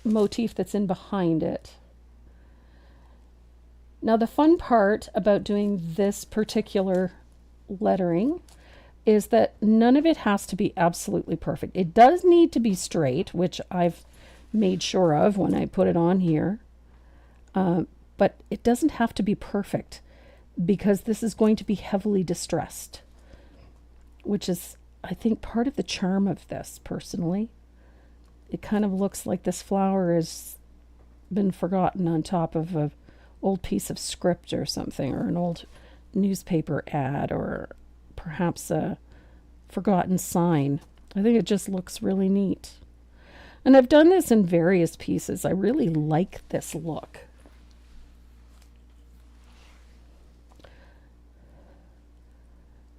motif that's in behind it. Now the fun part about doing this particular lettering is that none of it has to be absolutely perfect. It does need to be straight, which I've made sure of when I put it on here. But it doesn't have to be perfect, because this is going to be heavily distressed, which is, I think, part of the charm of this, personally. It kind of looks like this flower has been forgotten on top of an old piece of script or something, or an old newspaper ad, or perhaps a forgotten sign. I think it just looks really neat. And I've done this in various pieces. I really like this look.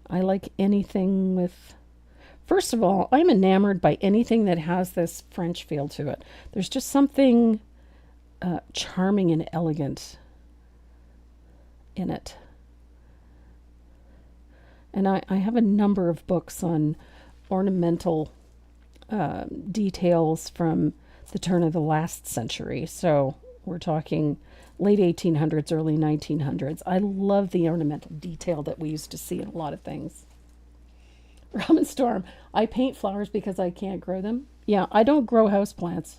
I like anything with, first of all, I'm enamored by anything that has this French feel to it. There's just something charming and elegant in it. And I have a number of books on ornamental details from the turn of the last century. So we're talking late 1800s, early 1900s. I love the ornamental detail that we used to see in a lot of things. Robin Storm, I paint flowers because I can't grow them. Yeah, I don't grow houseplants.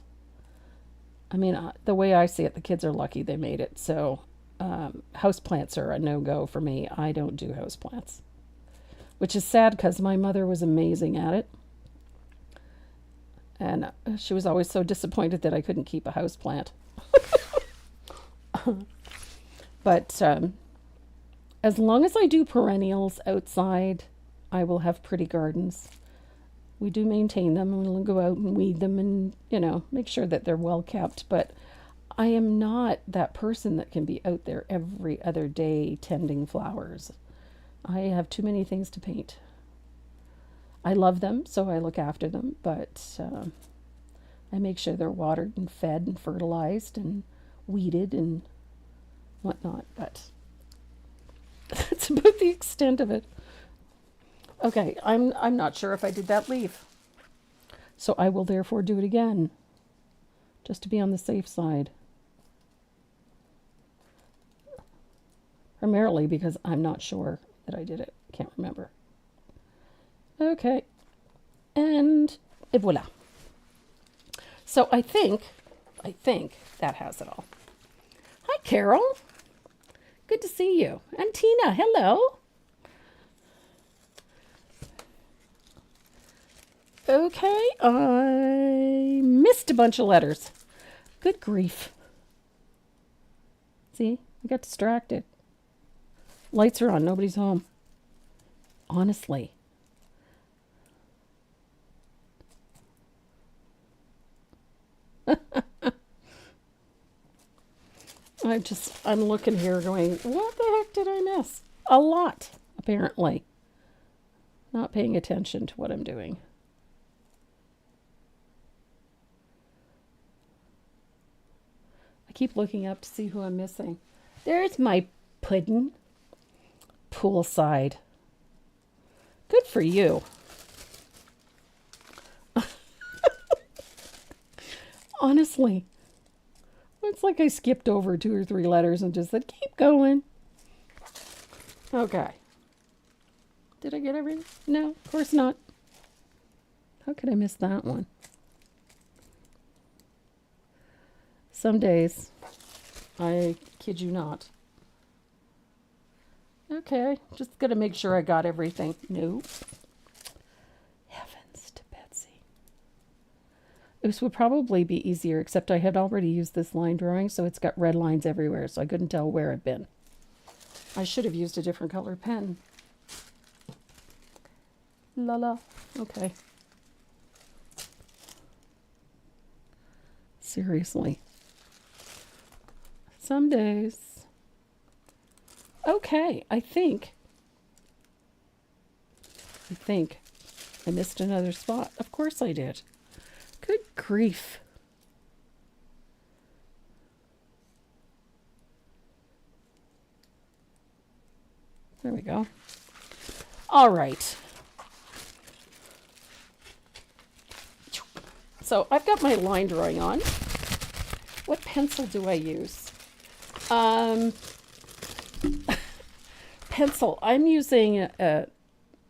I mean, the way I see it, the kids are lucky they made it. So houseplants are a no-go for me. I don't do houseplants, which is sad because my mother was amazing at it. And she was always so disappointed that I couldn't keep a house plant. But as long as I do perennials outside, I will have pretty gardens. We do maintain them, and we'll go out and weed them and, make sure that they're well kept. But I am not that person that can be out there every other day tending flowers. I have too many things to paint. I love them, so I look after them, but I make sure they're watered and fed and fertilized and weeded and whatnot. But that's about the extent of it. Okay, I'm not sure if I did that leaf, so I will therefore do it again, just to be on the safe side. Primarily because I'm not sure that I did it. Can't remember. Okay, and voila. So I think that has it all. Hi, Carol. Good to see you. And Tina, hello. Okay, I missed a bunch of letters. Good grief. See, I got distracted. Lights are on, nobody's home. Honestly. I'm looking here going, what the heck did I miss? A lot, apparently. Not paying attention to what I'm doing. I keep looking up to see who I'm missing. There's my puddin'. Poolside. Good for you. Honestly. It's like I skipped over 2 or 3 letters and just said, keep going. Okay. Did I get everything? No, of course not. How could I miss that one? Some days, I kid you not. Okay, just gotta make sure I got everything. Nope. Heavens to Betsy. This would probably be easier, except I had already used this line drawing, so it's got red lines everywhere, so I couldn't tell where it'd been. I should have used a different color pen. La la. Okay. Seriously. Some days. Okay, I think I missed another spot. Of course I did. Good grief. There we go. All right. So I've got my line drawing on. What pencil do I use? Pencil. I'm using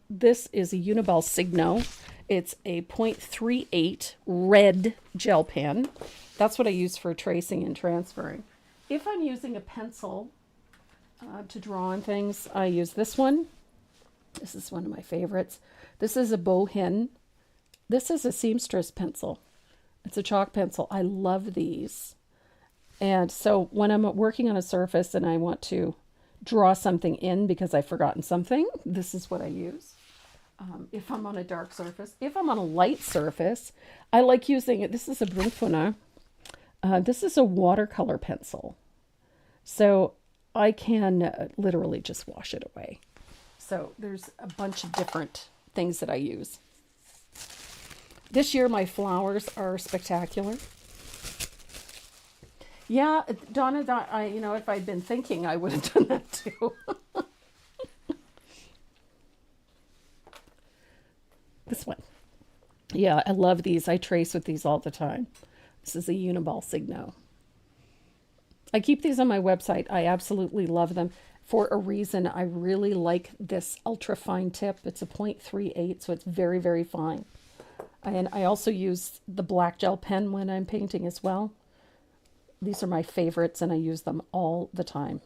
this is a Uniball Signo. It's a .38 red gel pen. That's what I use for tracing and transferring. If I'm using a pencil to draw on things, I use this one. This is one of my favorites. This is a Bohin. This is a seamstress pencil. It's a chalk pencil. I love these. And so when I'm working on a surface and I want to draw something in because I've forgotten something, this is what I use. If I'm on a dark surface. If I'm on a light surface, I like using it. This is a Brunfuna. This is a watercolor pencil. So I can literally just wash it away. So there's a bunch of different things that I use. This year my flowers are spectacular. Yeah, Donna, if I'd been thinking, I would have done that too. This one. Yeah, I love these. I trace with these all the time. This is a Uniball Signo. I keep these on my website. I absolutely love them for a reason. I really like this ultra fine tip. It's a .38, so it's very, very fine. And I also use the black gel pen when I'm painting as well. These are my favorites, and I use them all the time.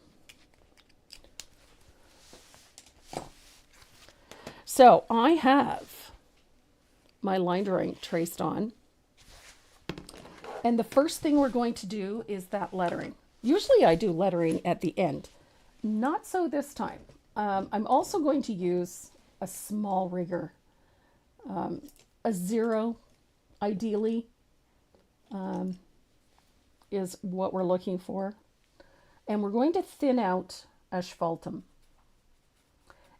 So I have my line drawing traced on. And the first thing we're going to do is that lettering. Usually I do lettering at the end. Not so this time. I'm also going to use a small rigger. A 0, ideally, is what we're looking for. And we're going to thin out asphaltum.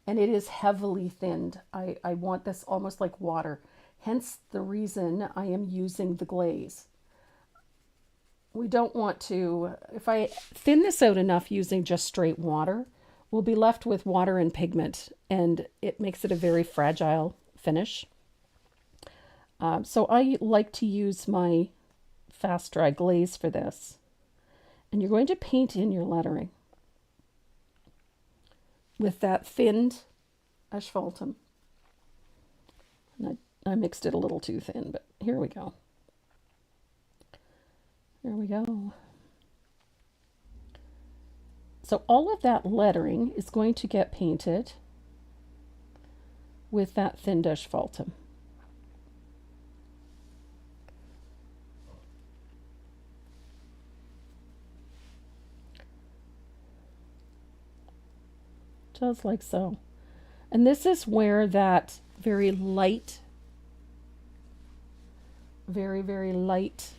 And it is heavily thinned. I want this almost like water. Hence the reason I am using the glaze. We don't want to, if I thin this out enough using just straight water, we'll be left with water and pigment, and it makes it a very fragile finish. So I like to use my fast dry glaze for this. And you're going to paint in your lettering with that thinned asphaltum. And I mixed it a little too thin, but here we go. There we go. So all of that lettering is going to get painted with that thinned asphaltum. Just like so. And this is where that very light, very light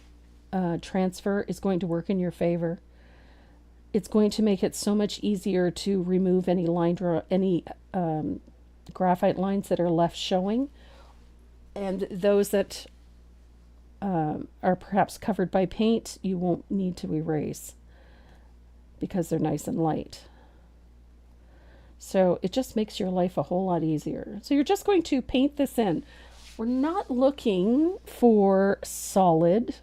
transfer is going to work in your favor. It's going to make it so much easier to remove any graphite lines that are left showing, and those that are perhaps covered by paint, you won't need to erase because they're nice and light. So it just makes your life a whole lot easier. So you're just going to paint this in. We're not looking for solid.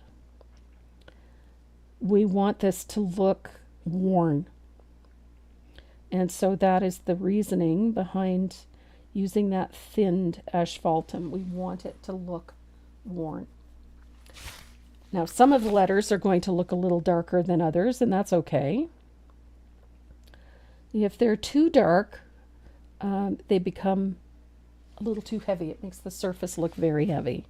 We want this to look worn. And so that is the reasoning behind using that thinned asphaltum. We want it to look worn. Now, some of the letters are going to look a little darker than others, and that's okay. If they're too dark, they become a little too heavy. It makes the surface look very heavy.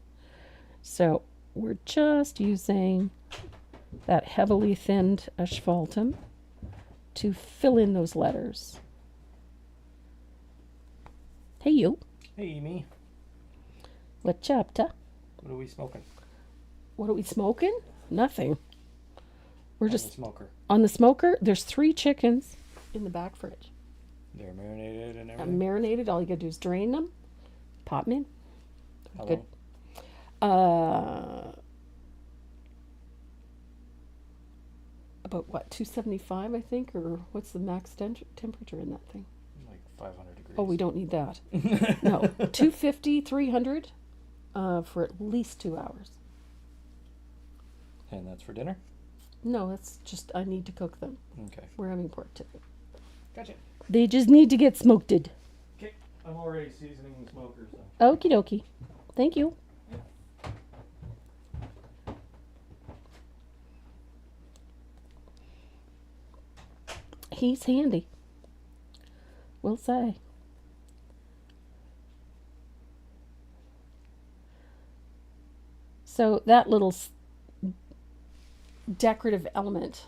So we're just using that heavily thinned asphaltum to fill in those letters. Hey, you. Hey, me. What's up, ta? What are we smoking? What are we smoking? Nothing. We're just the smoker. on the smoker. There's 3 chickens in the back fridge. They're marinated and everything? Marinated. All you gotta do is drain them, pop them in. How Good. low? About what, 275, I think, or what's the max temperature in that thing? Like 500 degrees. Oh, we don't need that. No, 250, 300 for at least 2 hours. And that's for dinner? No, that's just, I need to cook them. Okay. We're having pork today. Gotcha. They just need to get smoked. Okay. I'm already seasoning the smokers, so. Okie dokie. Thank you. He's handy. We'll say. So that little decorative element.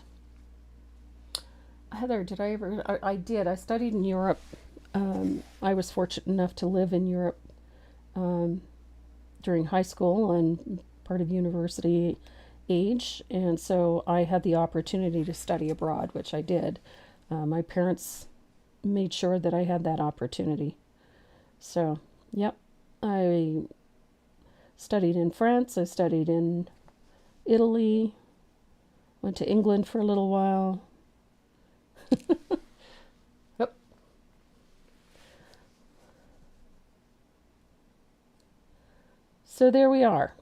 Heather, did I ever? I did. I studied in Europe. I was fortunate enough to live in Europe during high school and part of university age, and so I had the opportunity to study abroad, which I did. My parents made sure that I had that opportunity. So, yep, I studied in France. I studied in Italy. Went to England for a little while. Yep. So there we are.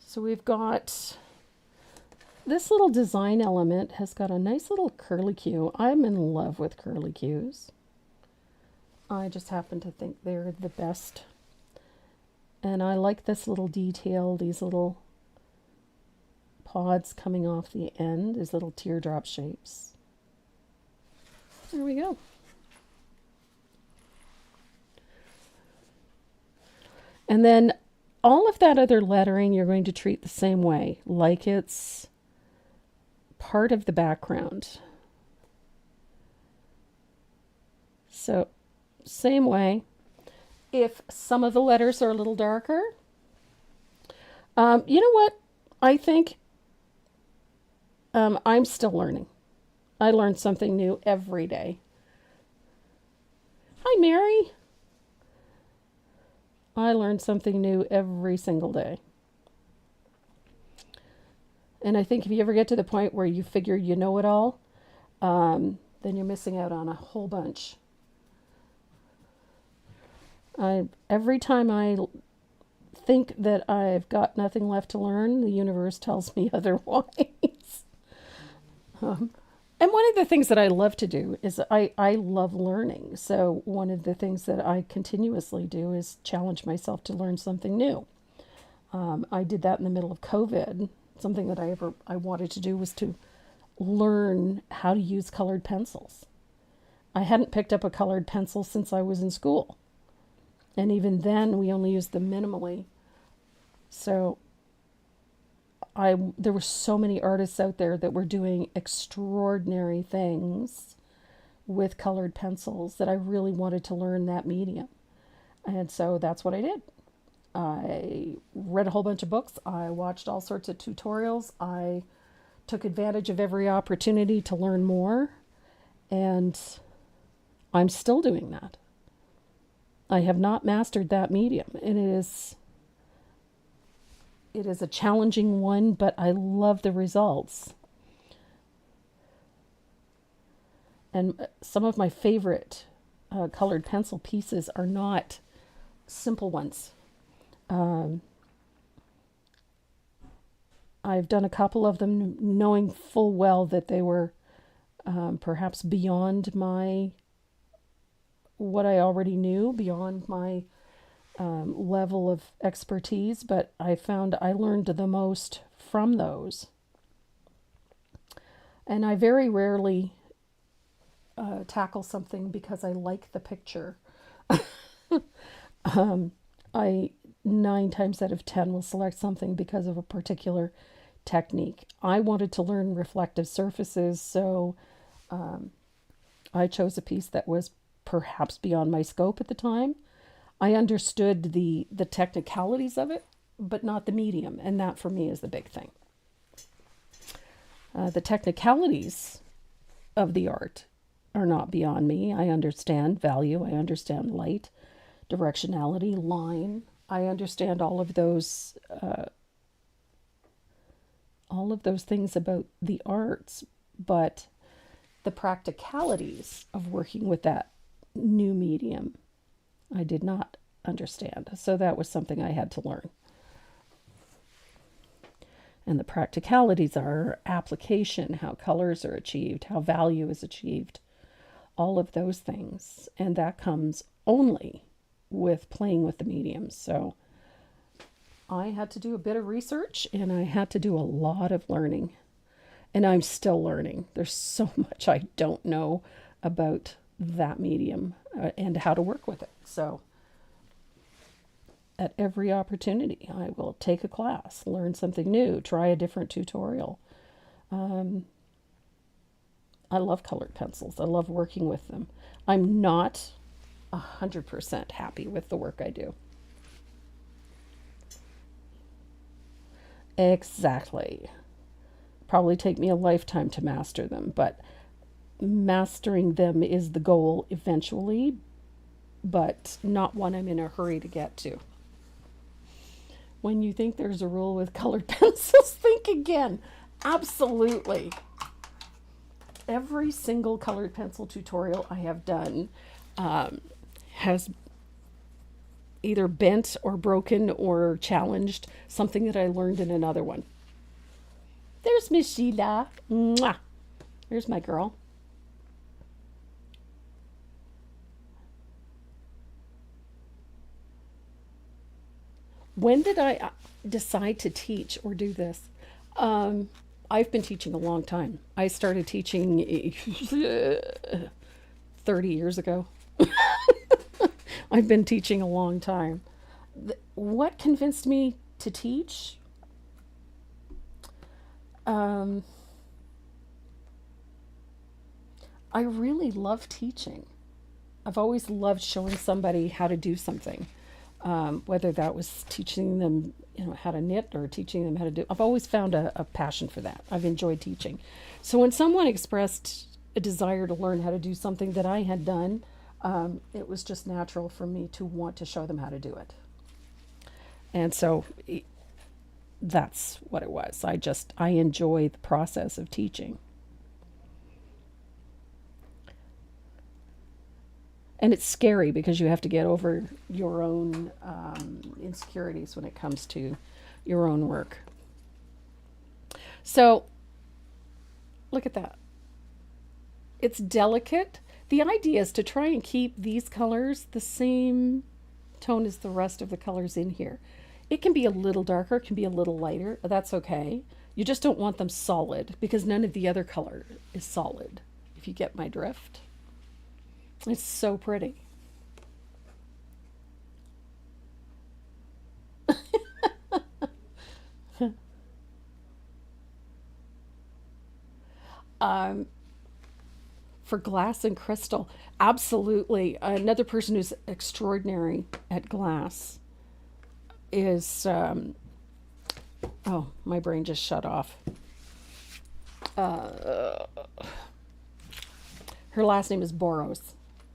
So we've got this little design element has got a nice little curlicue. I'm in love with curlicues. I just happen to think they're the best. And I like this little detail, these little pods coming off the end, these little teardrop shapes. There we go. And then all of that other lettering you're going to treat the same way, like it's part of the background. So, same way. If some of the letters are a little darker, you know what? I think I'm still learning. I learn something new every day. Hi, Mary. I learn something new every single day. And I think if you ever get to the point where you figure you know it all, then you're missing out on a whole bunch. Every time I think that I've got nothing left to learn, the universe tells me otherwise. And one of the things that I love to do is I love learning. So one of the things that I continuously do is challenge myself to learn something new. I did that in the middle of COVID. Something that I wanted to do was to learn how to use colored pencils. I hadn't picked up a colored pencil since I was in school. And even then, we only used them minimally. So there were so many artists out there that were doing extraordinary things with colored pencils that I really wanted to learn that medium. And so that's what I did. I read a whole bunch of books. I watched all sorts of tutorials. I took advantage of every opportunity to learn more. And I'm still doing that. I have not mastered that medium, and it is a challenging one, but I love the results. And some of my favorite colored pencil pieces are not simple ones. I've done a couple of them knowing full well that they were perhaps beyond what I already knew, beyond my level of expertise, but I found I learned the most from those. And I very rarely tackle something because I like the picture. I 9 times out of 10 will select something because of a particular technique. I wanted to learn reflective surfaces, so I chose a piece that was perhaps beyond my scope at the time. I understood the technicalities of it, but not the medium, and that for me is the big thing. The technicalities of the art are not beyond me. I understand value, I understand light, directionality, line. I understand all of those things about the arts, but the practicalities of working with that new medium, I did not understand. So that was something I had to learn. And the practicalities are application, how colors are achieved, how value is achieved, all of those things. And that comes only with playing with the mediums. So I had to do a bit of research and I had to do a lot of learning. And I'm still learning. There's so much I don't know about that medium and how to work with it. So at every opportunity, I will take a class, learn something new, try a different tutorial. I love colored pencils. I love working with them. I'm not 100% happy with the work I do. Exactly. Probably take me a lifetime to master them, but mastering them is the goal eventually, but not one I'm in a hurry to get to. When you think there's a rule with colored pencils, think again. Absolutely. Every single colored pencil tutorial I have done has either bent or broken or challenged something that I learned in another one. There's Miss Sheila. Mwah. There's my girl. When did I decide to teach or do this? I've been teaching a long time. I started teaching 30 years ago. I've been teaching a long time. what convinced me to teach? I really love teaching. I've always loved showing somebody how to do something, whether that was teaching them, how to knit or teaching them how to do. I've always found a passion for that. I've enjoyed teaching. So when someone expressed a desire to learn how to do something that I had done, it was just natural for me to want to show them how to do it. And so that's what it was. I enjoy the process of teaching. And it's scary because you have to get over your own insecurities when it comes to your own work. So, look at that. It's delicate. The idea is to try and keep these colors the same tone as the rest of the colors in here. It can be a little darker, it can be a little lighter. That's okay. You just don't want them solid because none of the other color is solid, if you get my drift. It's so pretty. For glass and crystal, absolutely. Another person who's extraordinary at glass is, oh, my brain just shut off. Her last name is Boros.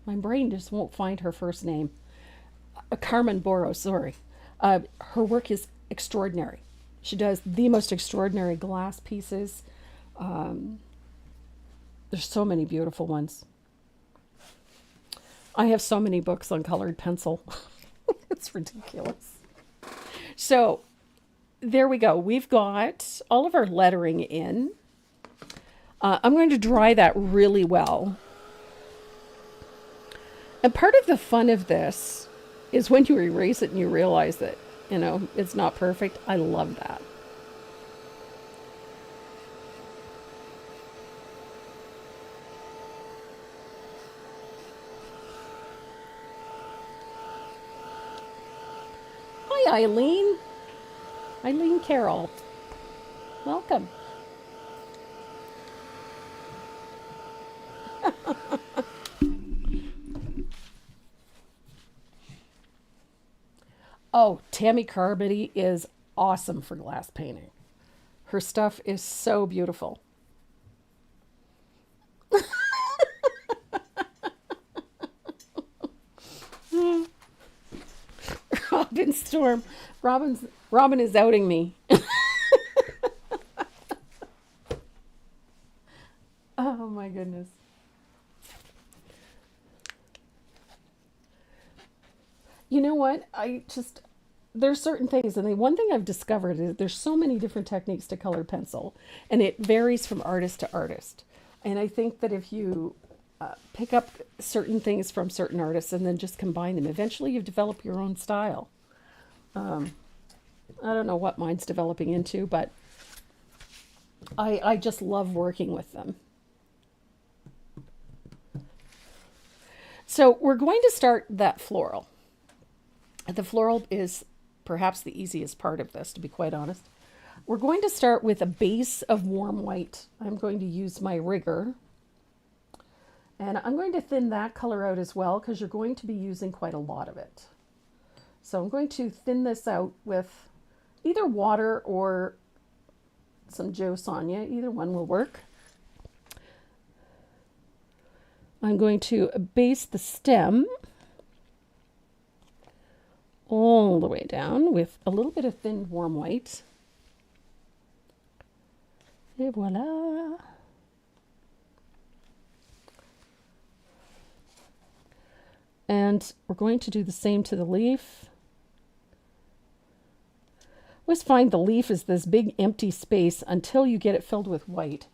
My brain just won't find her first name. Carmen Boros, sorry. Her work is extraordinary. She does the most extraordinary glass pieces. There's so many beautiful ones. I have so many books on colored pencil. It's ridiculous. So there we go. We've got all of our lettering in. I'm going to dry that really well. And part of the fun of this is when you erase it and you realize that, it's not perfect. I love that. Hi, Eileen. Eileen Carroll. Welcome. Oh, Tammy Carmody is awesome for glass painting. Her stuff is so beautiful. Robin Storm. Robin is outing me. Oh my goodness. You know what? There's certain things, and the one thing I've discovered is there's so many different techniques to colored pencil, and it varies from artist to artist. And I think that if you pick up certain things from certain artists and then just combine them, eventually you develop your own style. I don't know what mine's developing into, but I just love working with them. So we're going to start that floral. The floral is perhaps the easiest part of this, to be quite honest. We're going to start with a base of warm white. I'm going to use my rigger. And I'm going to thin that color out as well because you're going to be using quite a lot of it. So I'm going to thin this out with either water or some Joe Sonia. Either one will work. I'm going to base the stem all the way down with a little bit of thin warm white. Et voila. And we're going to do the same to the leaf. Always find the leaf is this big empty space until you get it filled with white.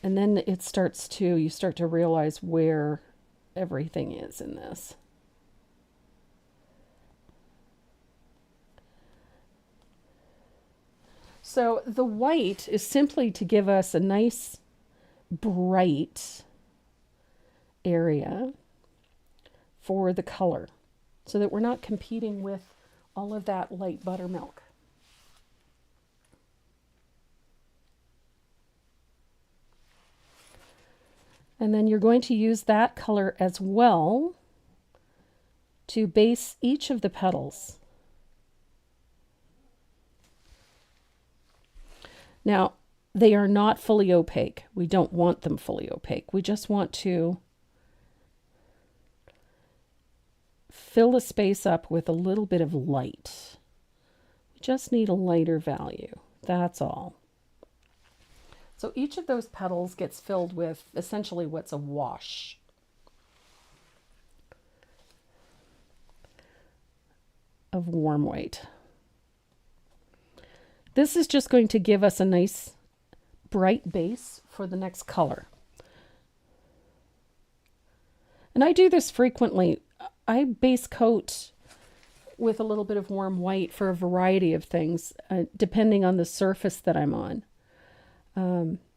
And then you start to realize where everything is in this. So the white is simply to give us a nice bright area for the color. so that we're not competing with all of that light buttermilk. And then you're going to use that color as well to base each of the petals. Now, they are not fully opaque. We don't want them fully opaque. We just want to fill the space up with a little bit of light. We just need a lighter value. That's all. So each of those petals gets filled with essentially what's a wash. Of warm white. This is just going to give us a nice bright base for the next color. And I do this frequently. I base coat with a little bit of warm white for a variety of things, depending on the surface that I'm on.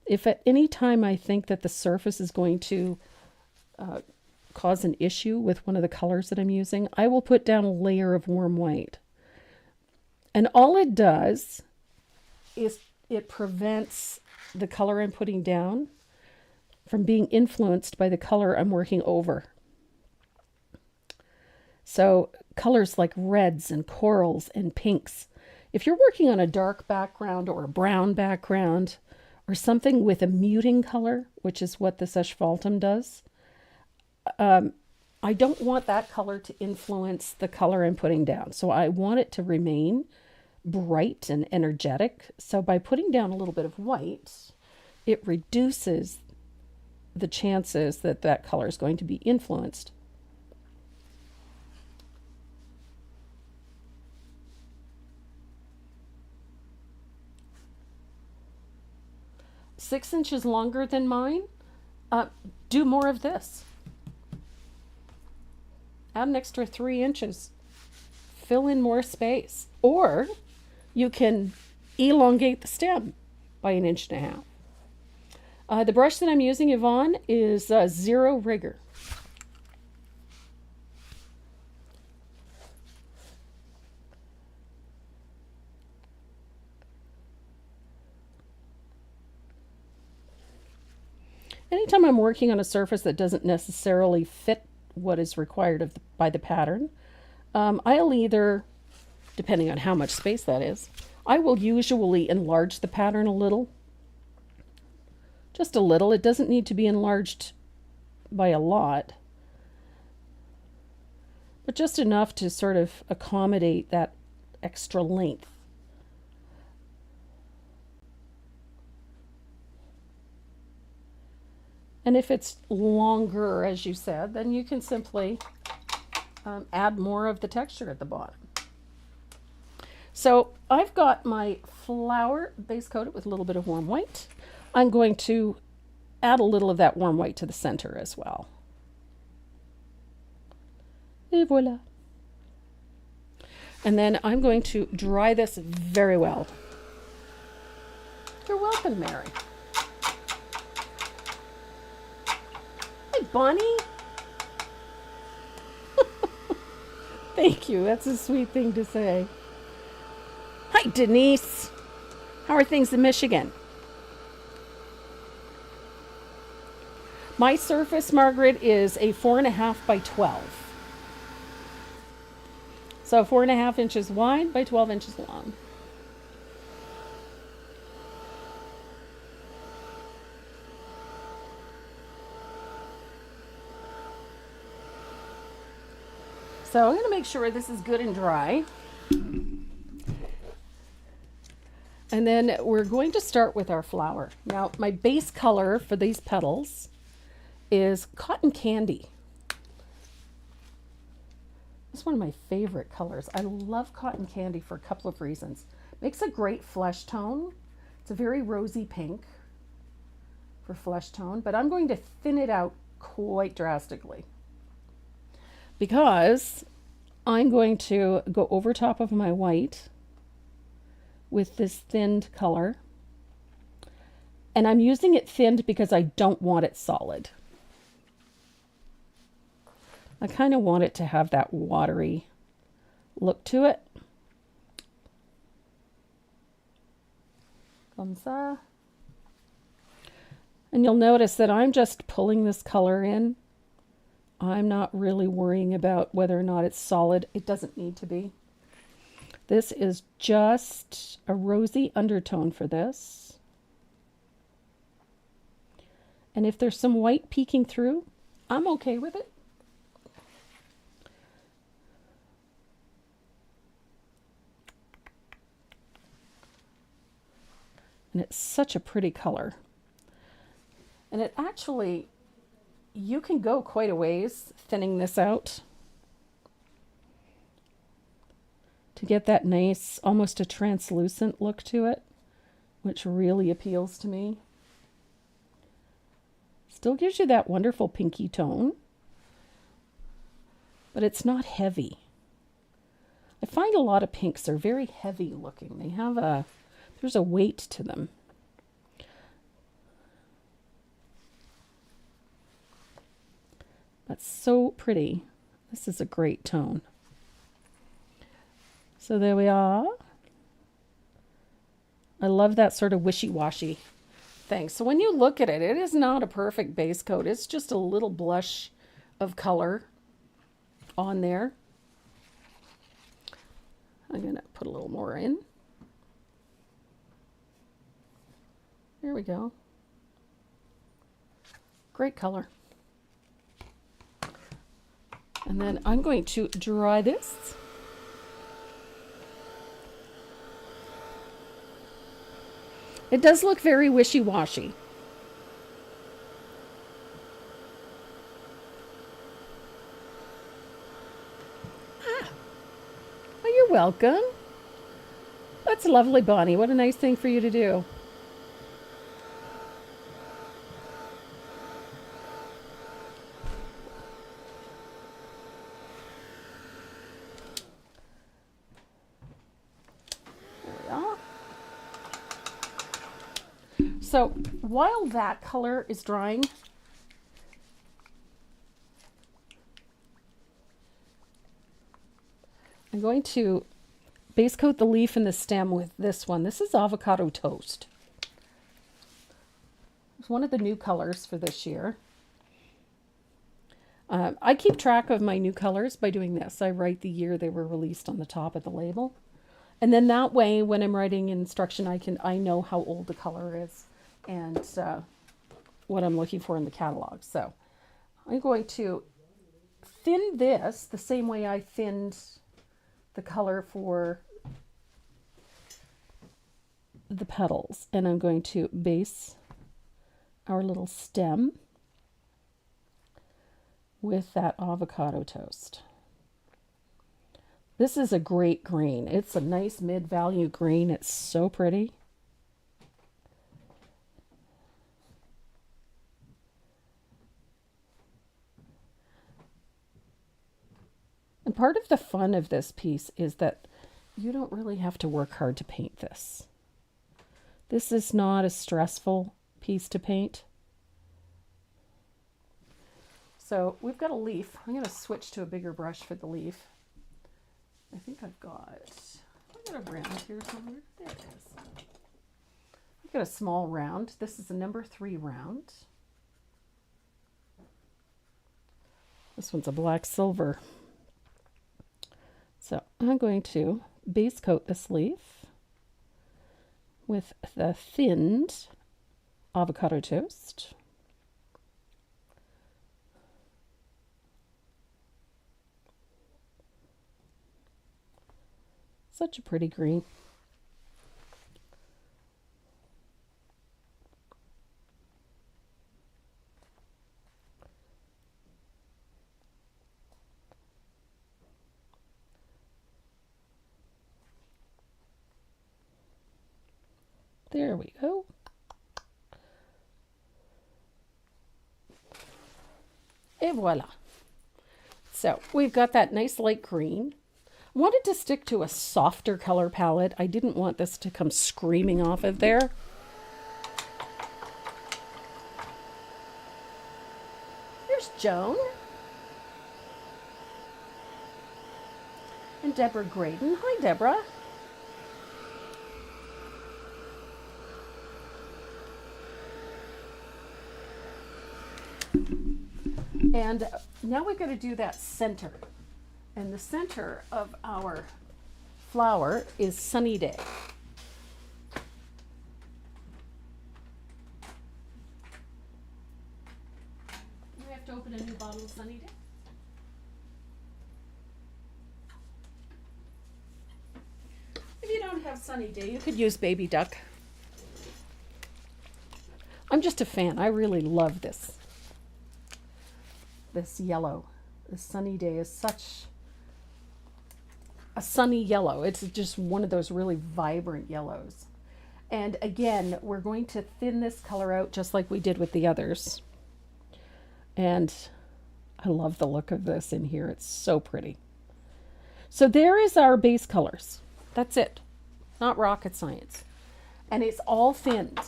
If at any time I think that the surface is going to cause an issue with one of the colors that I'm using, I will put down a layer of warm white. And all it does is it prevents the color I'm putting down from being influenced by the color I'm working over. So colors like reds and corals and pinks, if you're working on a dark background or a brown background or something with a muting color, which is what this asphaltum does, I don't want that color to influence the color I'm putting down. So I want it to remain bright and energetic. So by putting down a little bit of white, it reduces the chances that that color is going to be influenced. Six inches longer than mine, do more of this. Add an extra 3 inches. Fill in more space. Or you can elongate the stem by 1.5 inches. The brush that I'm using, Yvonne, is Zero Rigger. Anytime I'm working on a surface that doesn't necessarily fit what is required by the pattern, I'll either, depending on how much space that is, I will usually enlarge the pattern a little. Just a little. It doesn't need to be enlarged by a lot, but just enough to sort of accommodate that extra length. And if it's longer, as you said, then you can simply add more of the texture at the bottom. So I've got my flower base coated with a little bit of warm white. I'm going to add a little of that warm white to the center as well. Et voila. And then I'm going to dry this very well. You're welcome, Mary. Hi, Bonnie. Thank you. That's a sweet thing to say. Hi, Denise. How are things in Michigan? My surface, Margaret, is a 4.5 by 12. So 4.5 inches wide by 12 inches long. So I'm going to make sure this is good and dry. And then we're going to start with our flower. Now, my base color for these petals is cotton candy. It's one of my favorite colors. I love cotton candy for a couple of reasons. Makes a great flesh tone. It's a very rosy pink for flesh tone, but I'm going to thin it out quite drastically because I'm going to go over top of my white with this thinned color. And I'm using it thinned because I don't want it solid. I kind of want it to have that watery look to it. Comme ça. And you'll notice that I'm just pulling this color in. I'm not really worrying about whether or not it's solid. It doesn't need to be. This is just a rosy undertone for this. And if there's some white peeking through, I'm okay with it. And it's such a pretty color. And it actually, you can go quite a ways thinning this out to get that nice, almost a translucent look to it, which really appeals to me. Still gives you that wonderful pinky tone, but it's not heavy. I find a lot of pinks are very heavy looking. They have there's a weight to them. That's so pretty. This is a great tone. So there we are. I love that sort of wishy-washy thing. So when you look at it, it is not a perfect base coat. It's just a little blush of color on there. I'm going to put a little more in. There we go. Great color. And then I'm going to dry this. It does look very wishy-washy. Ah. Well, you're welcome. That's lovely, Bonnie. What a nice thing for you to do. So while that color is drying, I'm going to base coat the leaf and the stem with this one. This is Avocado Toast. It's one of the new colors for this year. I keep track of my new colors by doing this. I write the year they were released on the top of the label. And then that way, when I'm writing instruction, I know how old the color is and what I'm looking for in the catalog. So I'm going to thin this the same way I thinned the color for the petals. And I'm going to base our little stem with that Avocado Toast. This is a great green. It's a nice mid-value green. It's so pretty. And part of the fun of this piece is that you don't really have to work hard to paint this. This is not a stressful piece to paint. So we've got a leaf. I'm going to switch to a bigger brush for the leaf. I think I've got a round here somewhere. There it is. I've got a small round. This is a number 3 round. This one's a black silver. So I'm going to base coat this leaf with the thinned Avocado Toast. Such a pretty green. There we go. Et voila. So we've got that nice light green. Wanted to stick to a softer color palette. I didn't want this to come screaming off of there. Here's Joan. I'm Deborah Graydon. Hi, Deborah. And now we're going to do that center. And the center of our flower is Sunny Day. We have to open a new bottle of Sunny Day. If you don't have Sunny Day, you could use Baby Duck. I'm just a fan. I really love this. This yellow. The Sunny Day is such a sunny yellow. It's just one of those really vibrant yellows. And again, we're going to thin this color out just like we did with the others. And I love the look of this in here. It's so pretty. So there is our base colors. That's it. Not rocket science. And it's all thinned.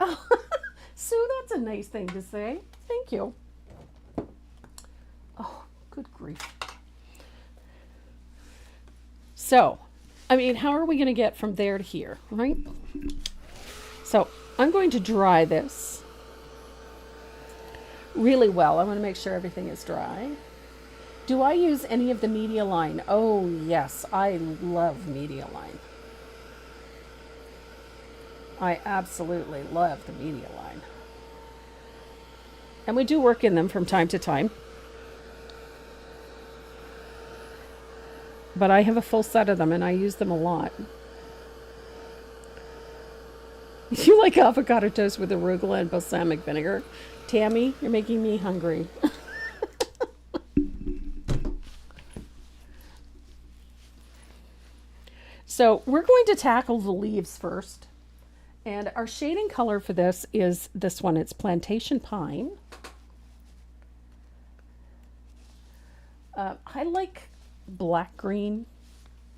Oh, Sue, that's a nice thing to say. Thank you. Oh, good grief. So, I mean, how are we going to get from there to here, right? So, I'm going to dry this really well. I want to make sure everything is dry. Do I use any of the media line? Oh, yes, I love media line. I absolutely love the media line. And we do work in them from time to time. But I have a full set of them and I use them a lot. You like avocado toast with arugula and balsamic vinegar? Tammy, you're making me hungry. So we're going to tackle the leaves first. And our shading color for this is this one. It's Plantation Pine. I like black green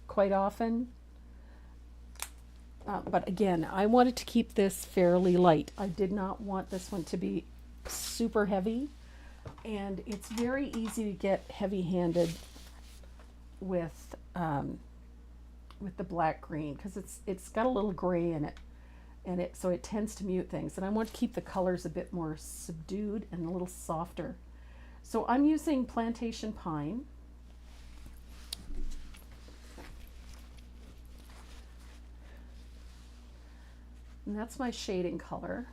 quite often. But again, I wanted to keep this fairly light. I did not want this one to be super heavy. And it's very easy to get heavy-handed with the black green because it's got a little gray in it. And so it tends to mute things. And I want to keep the colors a bit more subdued and a little softer. So I'm using Plantation Pine. And that's my shading color.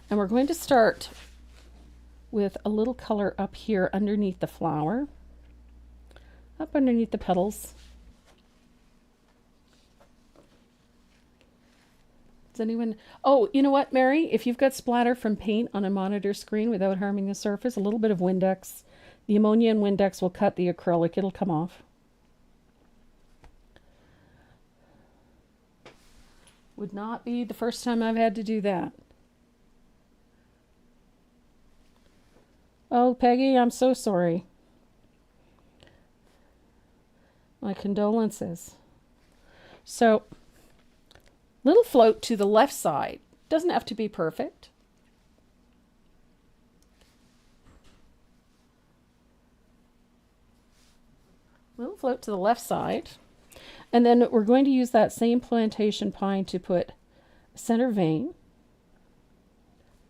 And we're going to start with a little color up here underneath the flower, up underneath the petals. Does anyone? Oh, you know what, Mary? If you've got splatter from paint on a monitor screen without harming the surface, a little bit of Windex. The ammonia and Windex will cut the acrylic. It'll come off. Would not be the first time I've had to do that. Oh, Peggy, I'm so sorry. My condolences. So, little float to the left side. Doesn't have to be perfect. Little float to the left side. And then we're going to use that same Plantation Pine to put a center vein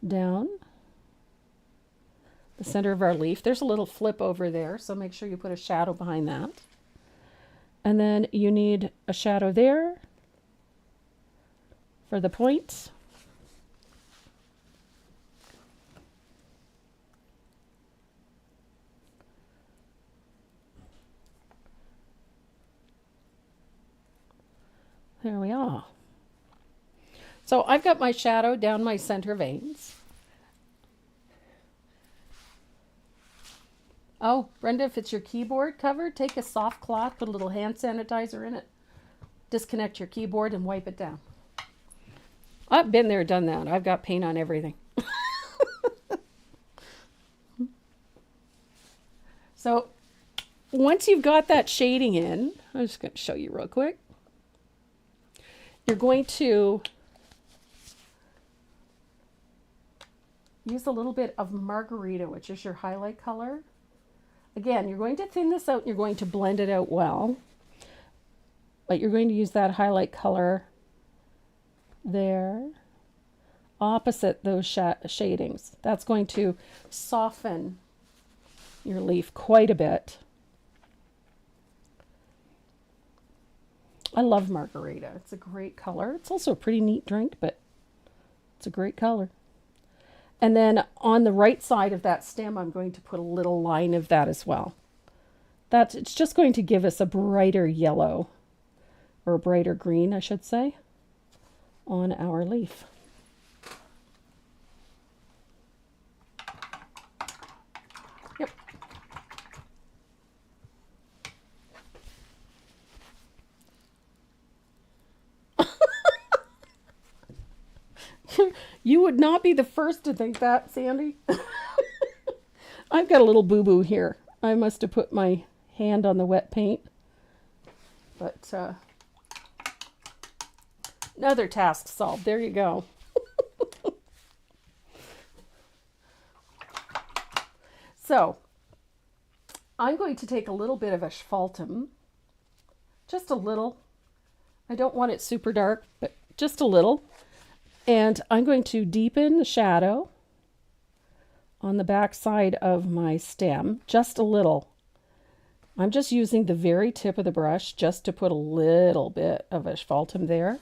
down the center of our leaf. There's a little flip over there, so make sure you put a shadow behind that. And then you need a shadow there for the point. There we are. So I've got my shadow down my center veins. Oh, Brenda, if it's your keyboard cover, take a soft cloth, put a little hand sanitizer in it, disconnect your keyboard and wipe it down. I've been there, done that. I've got paint on everything. So once you've got that shading in, I'm just going to show you real quick. You're going to use a little bit of Margarita, which is your highlight color. Again, you're going to thin this out and you're going to blend it out well. But you're going to use that highlight color there, opposite those shadings. That's going to soften your leaf quite a bit. I love margarita. It's a great color. It's also a pretty neat drink, but it's a great color. And then on the right side of that stem, I'm going to put a little line of that as well. It's just going to give us a brighter yellow, or a brighter green, I should say, on our leaf. Yep. You would not be the first to think that, Sandy. I've got a little boo-boo here. I must have put my hand on the wet paint. But another task solved. There you go. So I'm going to take a little bit of asphaltum, just a little. I don't want it super dark, but just a little. And I'm going to deepen the shadow on the back side of my stem, just a little. I'm just using the very tip of the brush just to put a little bit of asphaltum there.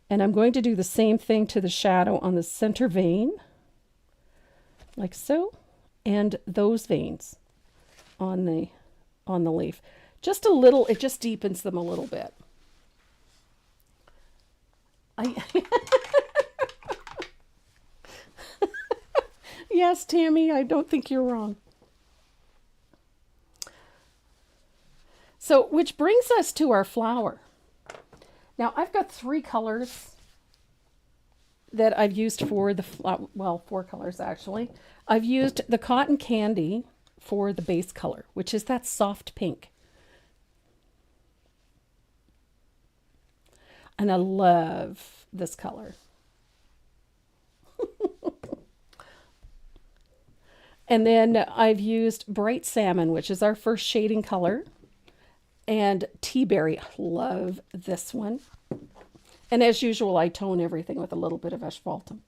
And I'm going to do the same thing to the shadow on the center vein, like so, and those veins on the leaf. Just a little, it just deepens them a little bit. Yes, Tammy, I don't think you're wrong. So, which brings us to our flower. Now, I've got 3 colors that I've used for the flower. Well, 4 colors actually. I've used the cotton candy for the base color, which is that soft pink. And I love this color. And then I've used bright salmon, which is our first shading color, and tea berry. I love this one. And as usual, I tone everything with a little bit of asphaltum.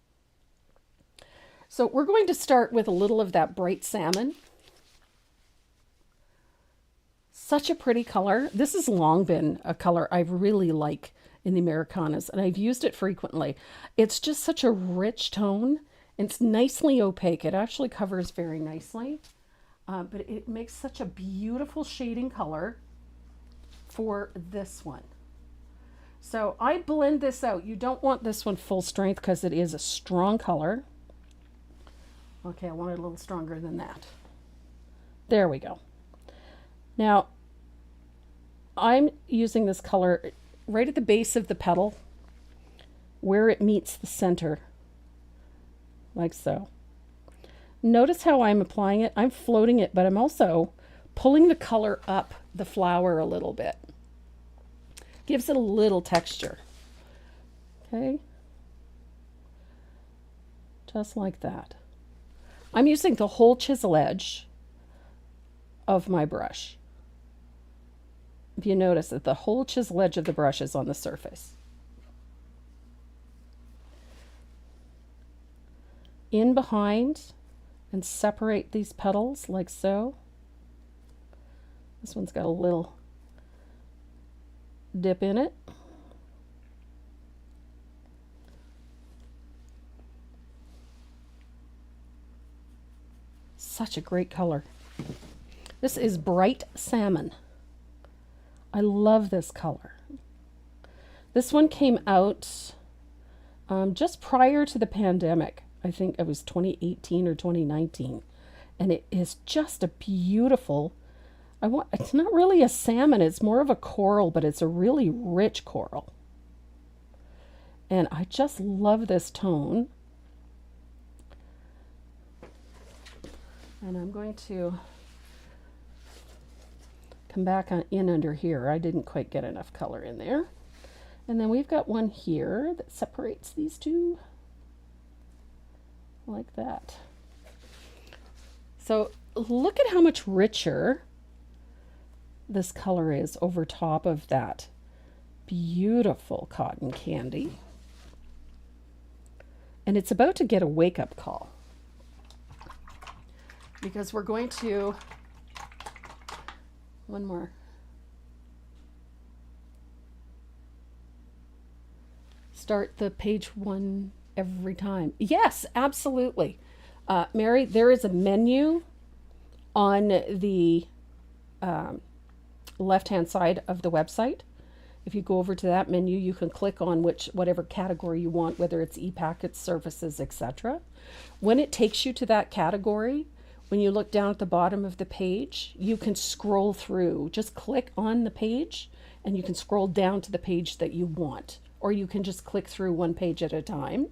So we're going to start with a little of that bright salmon. Such a pretty color. This has long been a color I really like in the Americanas, and I've used it frequently. It's just such a rich tone. It's nicely opaque. It actually covers very nicely, but it makes such a beautiful shading color for this one. So I blend this out. You don't want this one full strength because it is a strong color. Okay, I want it a little stronger than that. There we go. Now, I'm using this color right at the base of the petal where it meets the center. Like so. Notice how I'm applying it. I'm floating it, but I'm also pulling the color up the flower a little bit. Gives it a little texture. Okay. Just like that. I'm using the whole chisel edge of my brush. If you notice that the whole chisel edge of the brush is on the surface. In behind and separate these petals like so. This one's got a little dip in it. Such a great color. This is bright salmon. I love this color. This one came out just prior to the pandemic. I think it was 2018 or 2019. And it is just a beautiful, it's not really a salmon, it's more of a coral, but it's a really rich coral. And I just love this tone. And I'm going to come back in under here. I didn't quite get enough color in there. And then we've got one here that separates these two. Like that. So look at how much richer this color is over top of that beautiful cotton candy. And it's about to get a wake-up call, because we're going to, one more. Start the page one every time. Yes, absolutely. Mary, there is a menu on the left-hand side of the website. If you go over to that menu, you can click on whatever category you want, whether it's e-packets, services, etc. When it takes you to that category, when you look down at the bottom of the page, you can scroll through. Just click on the page and you can scroll down to the page that you want. Or you can just click through one page at a time,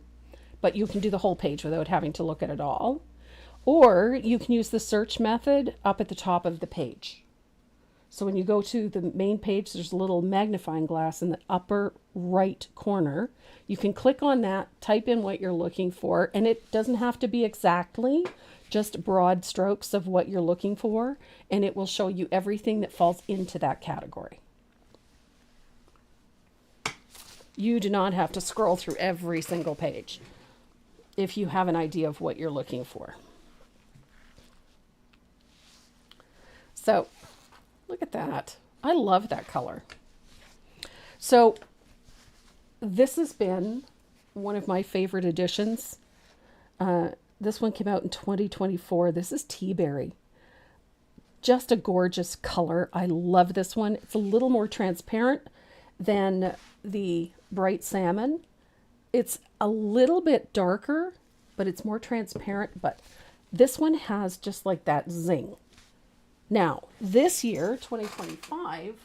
but you can do the whole page without having to look at it all. Or you can use the search method up at the top of the page. So when you go to the main page, there's a little magnifying glass in the upper right corner. You can click on that, type in what you're looking for, and it doesn't have to be exactly, just broad strokes of what you're looking for, and it will show you everything that falls into that category. You do not have to scroll through every single page if you have an idea of what you're looking for. So look at that. I love that color. So this has been one of my favorite editions. This one came out in 2024. This is Tea Berry. Just a gorgeous color. I love this one. It's a little more transparent than the Bright Salmon. It's a little bit darker, but it's more transparent. But this one has just like that zing. Now, this year, 2025,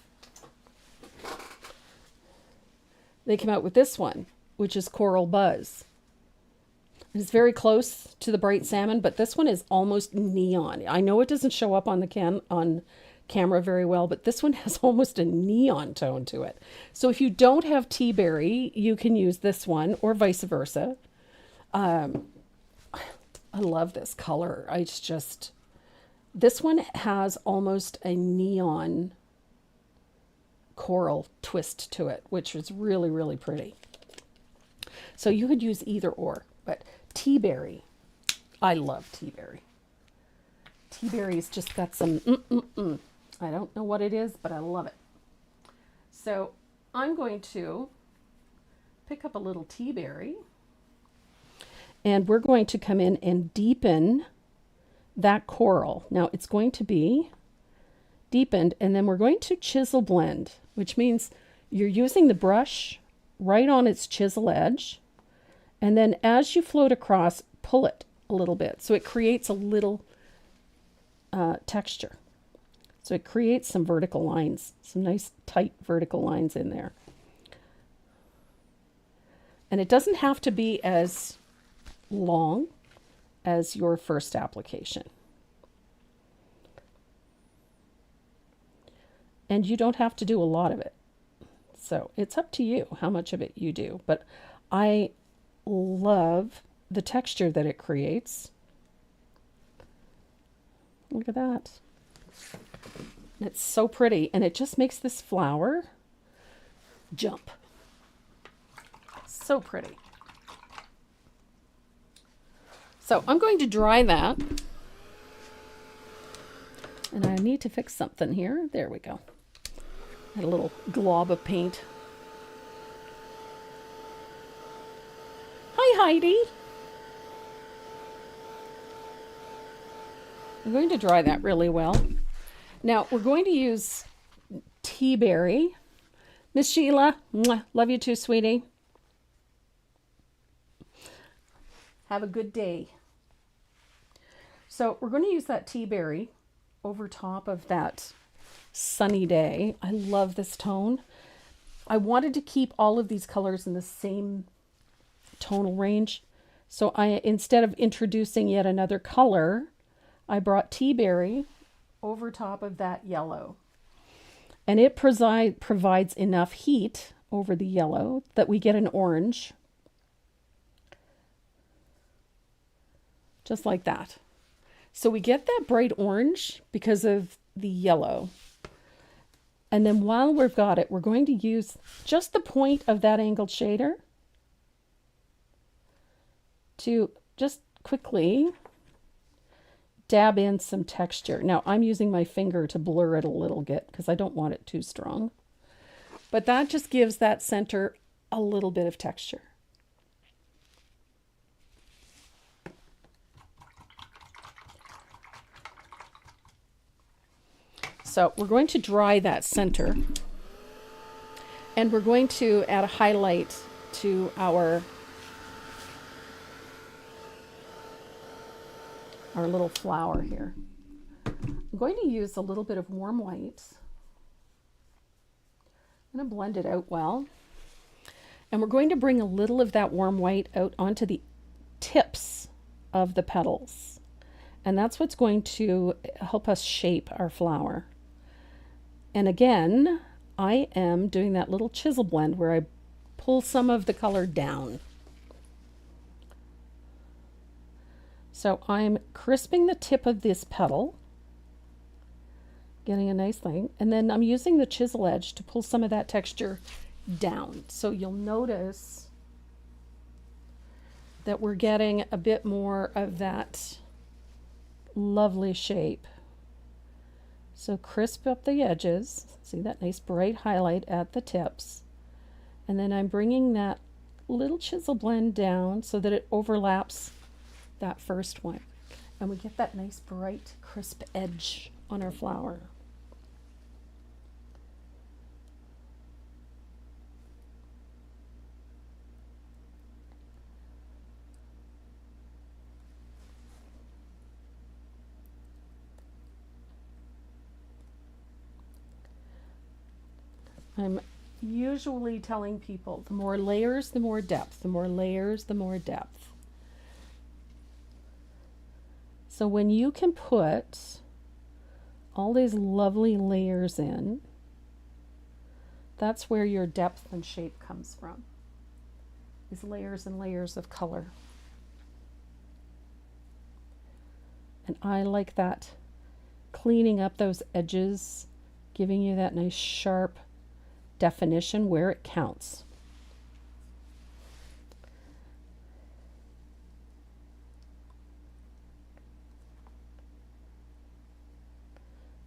they came out with this one, which is Coral Buzz. It's very close to the Bright Salmon, but this one is almost neon. I know it doesn't show up on the on camera very well, but this one has almost a neon tone to it. So if you don't have Tea Berry, you can use this one, or vice versa. I love this color. This one has almost a neon coral twist to it, which is really, really pretty. So you could use either or, but Tea Berry, I love Tea Berry. Tea Berry's just got some I don't know what it is, but I love it. So I'm going to pick up a little Tea Berry, and we're going to come in and deepen that coral. Now it's going to be deepened, and then we're going to chisel blend, which means you're using the brush right on its chisel edge, and then as you float across, pull it a little bit so it creates a little texture. So it creates some vertical lines, some nice tight vertical lines in there. And it doesn't have to be as long as your first application. And you don't have to do a lot of it. So it's up to you how much of it you do. But I love the texture that it creates. Look at that. It's so pretty, and it just makes this flower jump. So pretty. So I'm going to dry that. And I need to fix something here. There we go. Had a little glob of paint. Hi, Heidi. I'm going to dry that really well. Now we're going to use Tea Berry. Miss Sheila, mwah, love you too, sweetie. Have a good day. So we're going to use that Tea Berry over top of that Sunny Day. I love this tone. I wanted to keep all of these colors in the same tonal range. So instead of introducing yet another color, I brought Tea Berry over top of that yellow. And it provides enough heat over the yellow that we get an orange. Just like that. So we get that bright orange because of the yellow. And then while we've got it, we're going to use just the point of that angled shader to just quickly dab in some texture. Now I'm using my finger to blur it a little bit because I don't want it too strong. But that just gives that center a little bit of texture. So we're going to dry that center, and we're going to add a highlight to our little flower here. I'm going to use a little bit of warm white. I'm going to blend it out well. And we're going to bring a little of that warm white out onto the tips of the petals. And that's what's going to help us shape our flower. And again, I am doing that little chisel blend where I pull some of the color down. So I'm crisping the tip of this petal, getting a nice thing, and then I'm using the chisel edge to pull some of that texture down. So you'll notice that we're getting a bit more of that lovely shape. So crisp up the edges. See that nice bright highlight at the tips. And then I'm bringing that little chisel blend down so that it overlaps that first one. And we get that nice bright crisp edge on our flower. I'm usually telling people the more layers, the more depth. The more layers, the more depth. So when you can put all these lovely layers in, that's where your depth and shape comes from. These layers and layers of color. And I like that, cleaning up those edges, giving you that nice sharp definition where it counts.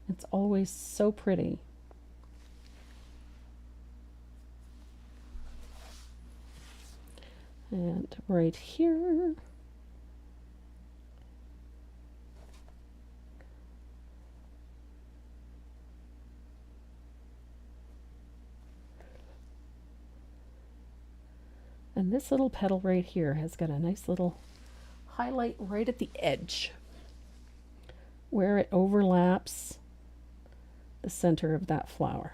It's always so pretty. And right here. And this little petal right here has got a nice little highlight right at the edge where it overlaps the center of that flower.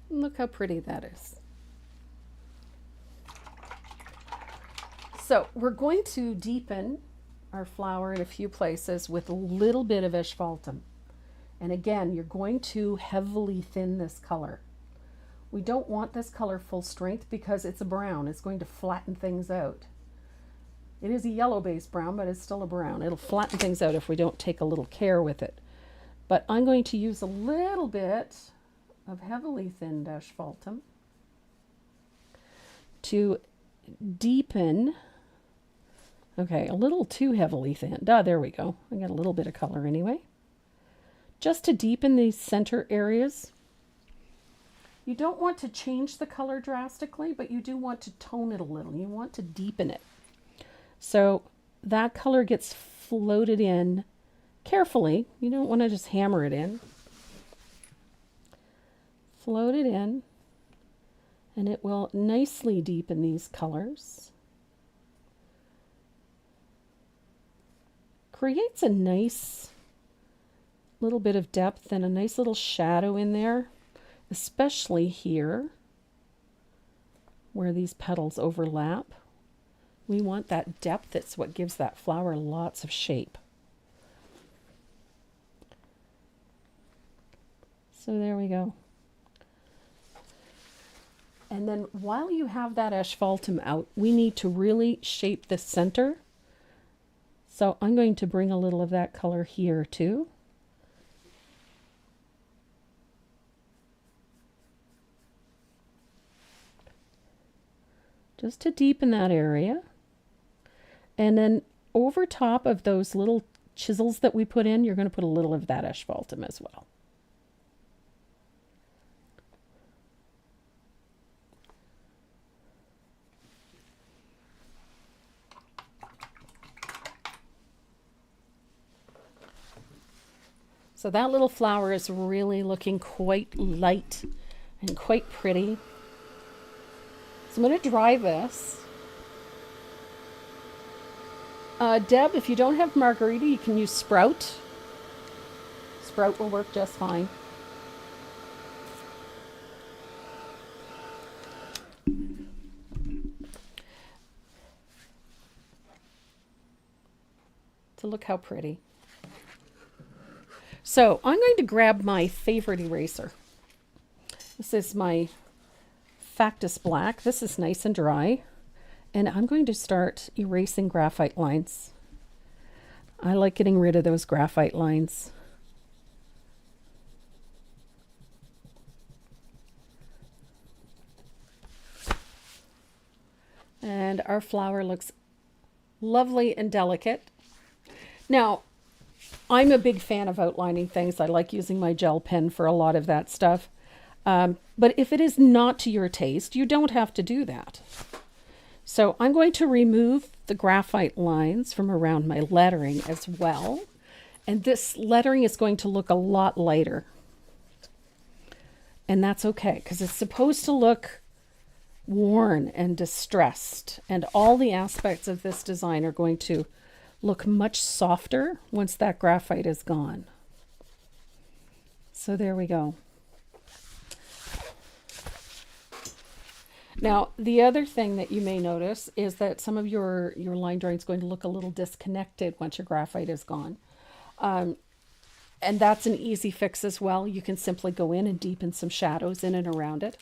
Look how pretty that is. So we're going to deepen our flower in a few places with a little bit of asphaltum. And again, you're going to heavily thin this color. We don't want this color full strength because it's a brown. It's going to flatten things out. It is a yellow-based brown, but it's still a brown. It'll flatten things out if we don't take a little care with it. But I'm going to use a little bit of heavily thinned asphaltum to deepen. Okay, a little too heavily thinned. Ah, there we go. I got a little bit of color anyway. Just to deepen these center areas. You don't want to change the color drastically, but you do want to tone it a little. You want to deepen it. So that color gets floated in carefully. You don't want to just hammer it in. Float it in, and it will nicely deepen these colors. Creates a nice little bit of depth and a nice little shadow in there, especially here where these petals overlap. We want that depth. It's what gives that flower lots of shape. So there we go. And then while you have that asphaltum out, we need to really shape the center. So I'm going to bring a little of that color here too. Just to deepen that area. And then over top of those little chisels that we put in, you're going to put a little of that asphaltum as well. So that little flower is really looking quite light and quite pretty. So I'm going to dry this. Deb, if you don't have margarita, you can use Sprout. Sprout will work just fine. So look how pretty. So I'm going to grab my favorite eraser. This is my Factus Black. This is nice and dry. And I'm going to start erasing graphite lines. I like getting rid of those graphite lines. And our flower looks lovely and delicate. Now, I'm a big fan of outlining things. I like using my gel pen for a lot of that stuff. But if it is not to your taste, you don't have to do that. So I'm going to remove the graphite lines from around my lettering as well. And this lettering is going to look a lot lighter. And that's okay, because it's supposed to look worn and distressed. And all the aspects of this design are going to look much softer once that graphite is gone. So there we go. Now, the other thing that you may notice is that some of your line drawing is going to look a little disconnected once your graphite is gone. And that's an easy fix as well. You can simply go in and deepen some shadows in and around it.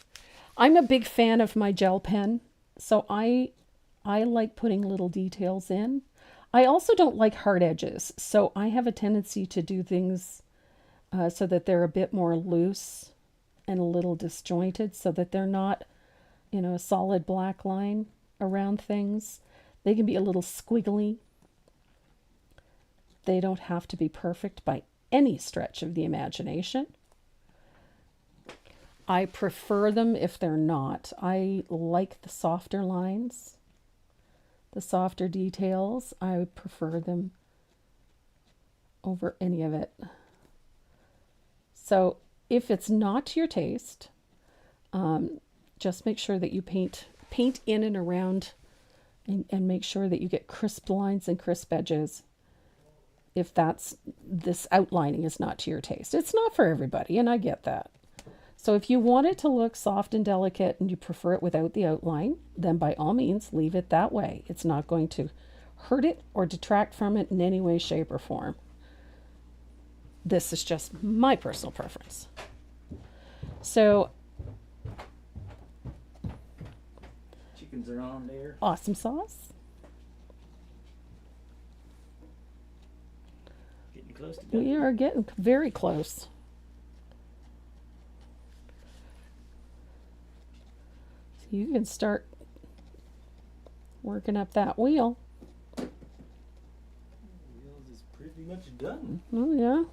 I'm a big fan of my gel pen, so I like putting little details in. I also don't like hard edges, so I have a tendency to do things so that they're a bit more loose and a little disjointed, so that they're not, you know, a solid black line around things. They can be a little squiggly. They don't have to be perfect by any stretch of the imagination. I prefer them if they're not. I like the softer lines, the softer details. I prefer them over any of it. So if it's not to your taste, just make sure that you paint in and around and make sure that you get crisp lines and crisp edges. If this outlining is not to your taste. It's not for everybody, and I get that. So if you want it to look soft and delicate and you prefer it without the outline, then by all means leave it that way. It's not going to hurt it or detract from it in any way, shape, or form. This is just my personal preference. So Chickens are on there. awesome sauce. Getting close to done. We are getting very close. So you can start working up that wheel. Wheels is pretty much done. Oh yeah.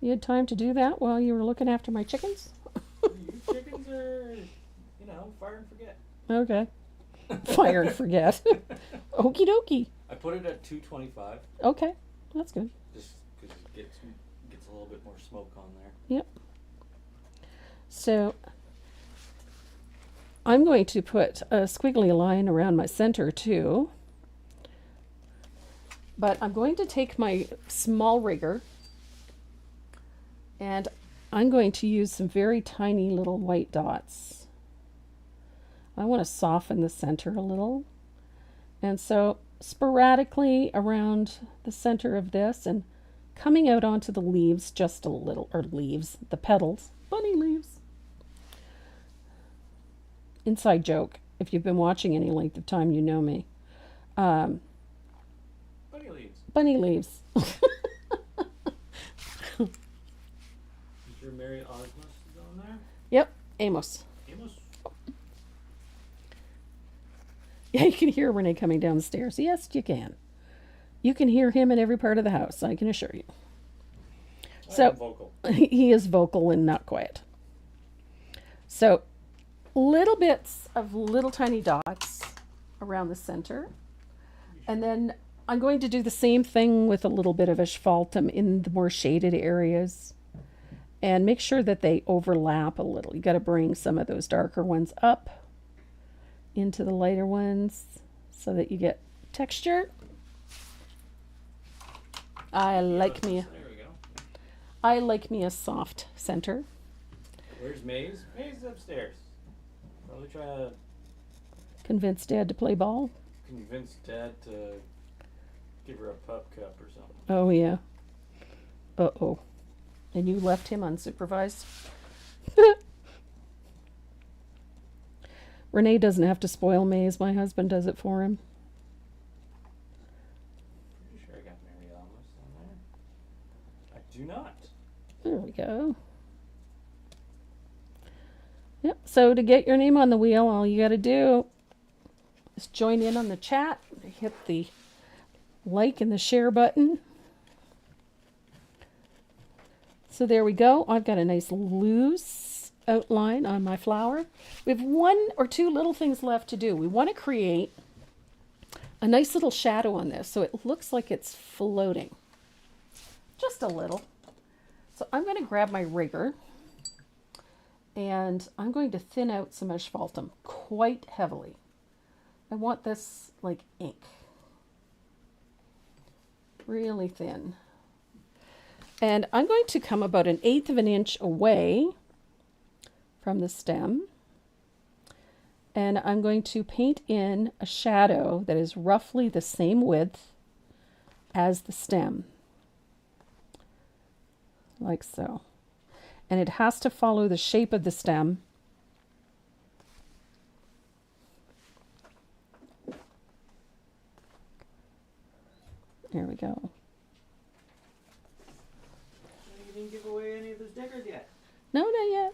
You had time to do that while you were looking after my chickens? Your chickens are, fire and forget. Okay. Fire and forget. Okie dokie. I put it at 225 Okay. That's good. just because it gets a little bit more smoke on there. Yep. So I'm going to put a squiggly line around my center too. But I'm going to take my small rigger and I'm going to use some very tiny little white dots. I want to soften the center a little. And so sporadically around the center of this and coming out onto the leaves just a little, or leaves, the petals, bunny leaves. inside joke. If you've been watching any length of time, you know me. Bunny leaves. Bunny leaves. Is your Mary Osmus down there? Yep, Amos. Amos? Yeah, you can hear Renee coming down the stairs. Yes, you can. You can hear him in every part of the house, I can assure you. So vocal. he is vocal and not quiet. So little bits of little tiny dots around the center. And then I'm going to do the same thing with a little bit of asphaltum in the more shaded areas. And make sure that they overlap a little. You got to bring some of those darker ones up into the lighter ones so that you get texture. I like me a soft center. Where's Maze? Maze is upstairs. Probably try to Convince Dad to play ball. convince Dad to give her a pup cup or something. Oh yeah. Uh-oh. And you left him unsupervised? Renee doesn't have to spoil Maze. My husband does it for him. Pretty sure I got Mary Osmus on there. I do not. There we go. Yep. So to get your name on the wheel, all you got to do is join in on the chat. Hit the like and the share button. So there we go. I've got a nice loose outline on my flower. We have one or two little things left to do. We want to create a nice little shadow on this so it looks like it's floating. Just a little. So I'm going to grab my rigger and I'm going to thin out some asphaltum quite heavily. I want this like ink. Really thin. And I'm going to come about 1/8 of an inch away from the stem. And I'm going to paint in a shadow that is roughly the same width as the stem. Like so. And it has to follow the shape of the stem. There we go. You didn't give away any of the stickers yet. No, not yet.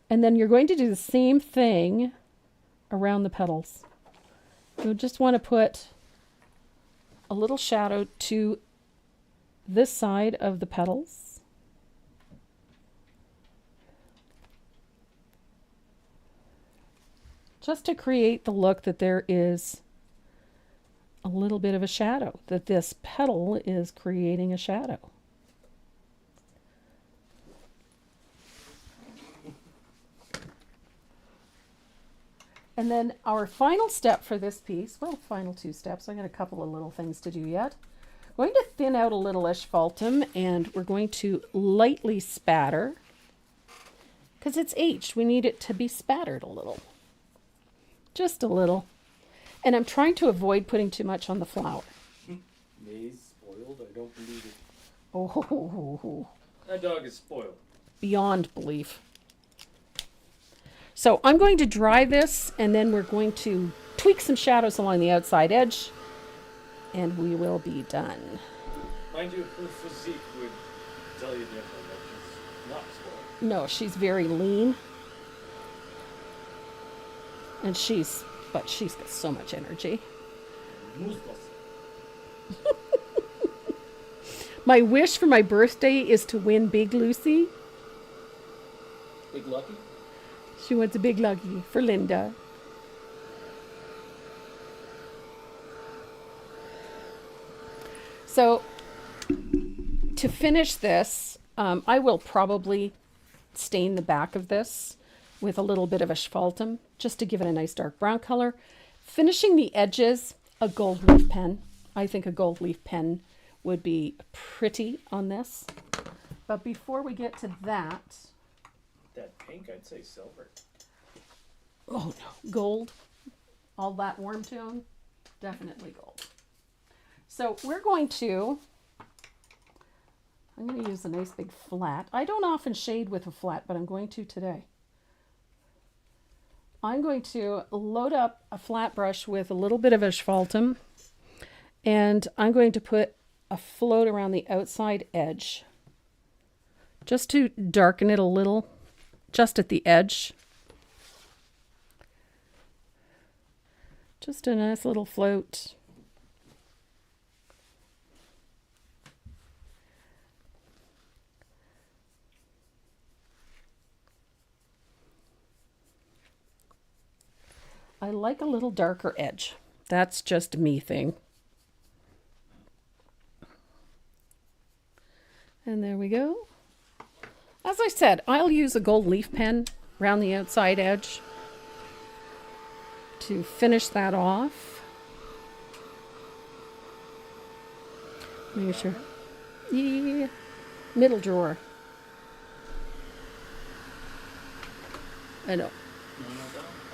And then you're going to do the same thing around the petals. You just want to put a little shadow to this side of the petals. Just to create the look that there is a little bit of a shadow, that this petal is creating a shadow. And then our final step for this piece, well, final 2 steps, I got a couple of little things to do yet. We're going to thin out a little asphaltum and we're going to lightly spatter because it's aged. We need it to be spattered a little. Just a little. And I'm trying to avoid putting too much on the flower. Maze spoiled? I don't believe it. Oh, That dog is spoiled. beyond belief. So I'm going to dry this and then we're going to tweak some shadows along the outside edge and we will be done. Mind you, her physique would tell you different. That she's not spoiled. No, she's very lean. And but she's got so much energy. Muscles. My wish for my birthday is to win Big Lucy. Big Lucky? She wants a Big Lucky for Linda. So to finish this, I will probably stain the back of this with a little bit of asphaltum just to give it a nice dark brown color. Finishing the edges, a gold leaf pen. I think a gold leaf pen would be pretty on this. But before we get to that, That pink, I'd say silver. oh no, gold, all that warm tone, definitely gold. So I'm going to use a nice big flat. I don't often shade with a flat, but I'm going to today. I'm going to load up a flat brush with a little bit of asphaltum, and I'm going to put a float around the outside edge just to darken it a little, just at the edge. Just a nice little float. I like a little darker edge. That's just a me thing. And there we go. As I said, I'll use a gold leaf pen around the outside edge to finish that off. Make sure. Yeah. Middle drawer. I know.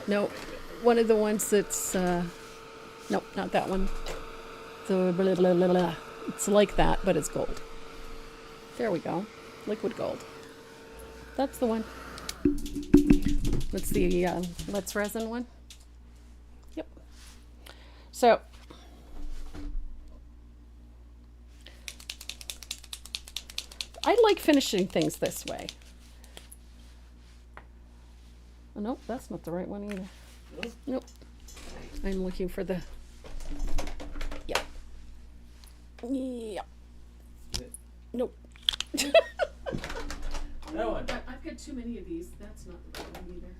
No. One of the ones that's, nope, not that one. The blah, blah, blah, blah. It's like that, but it's gold. There we go. Liquid gold. That's the one. That's the Let's Resin one. Yep. So, I like finishing things this way. Oh, nope, that's not the right one either. Nope. I'm looking for the. Yeah. Yeah. Nope. That one. I've got too many of these. That's not the right one either.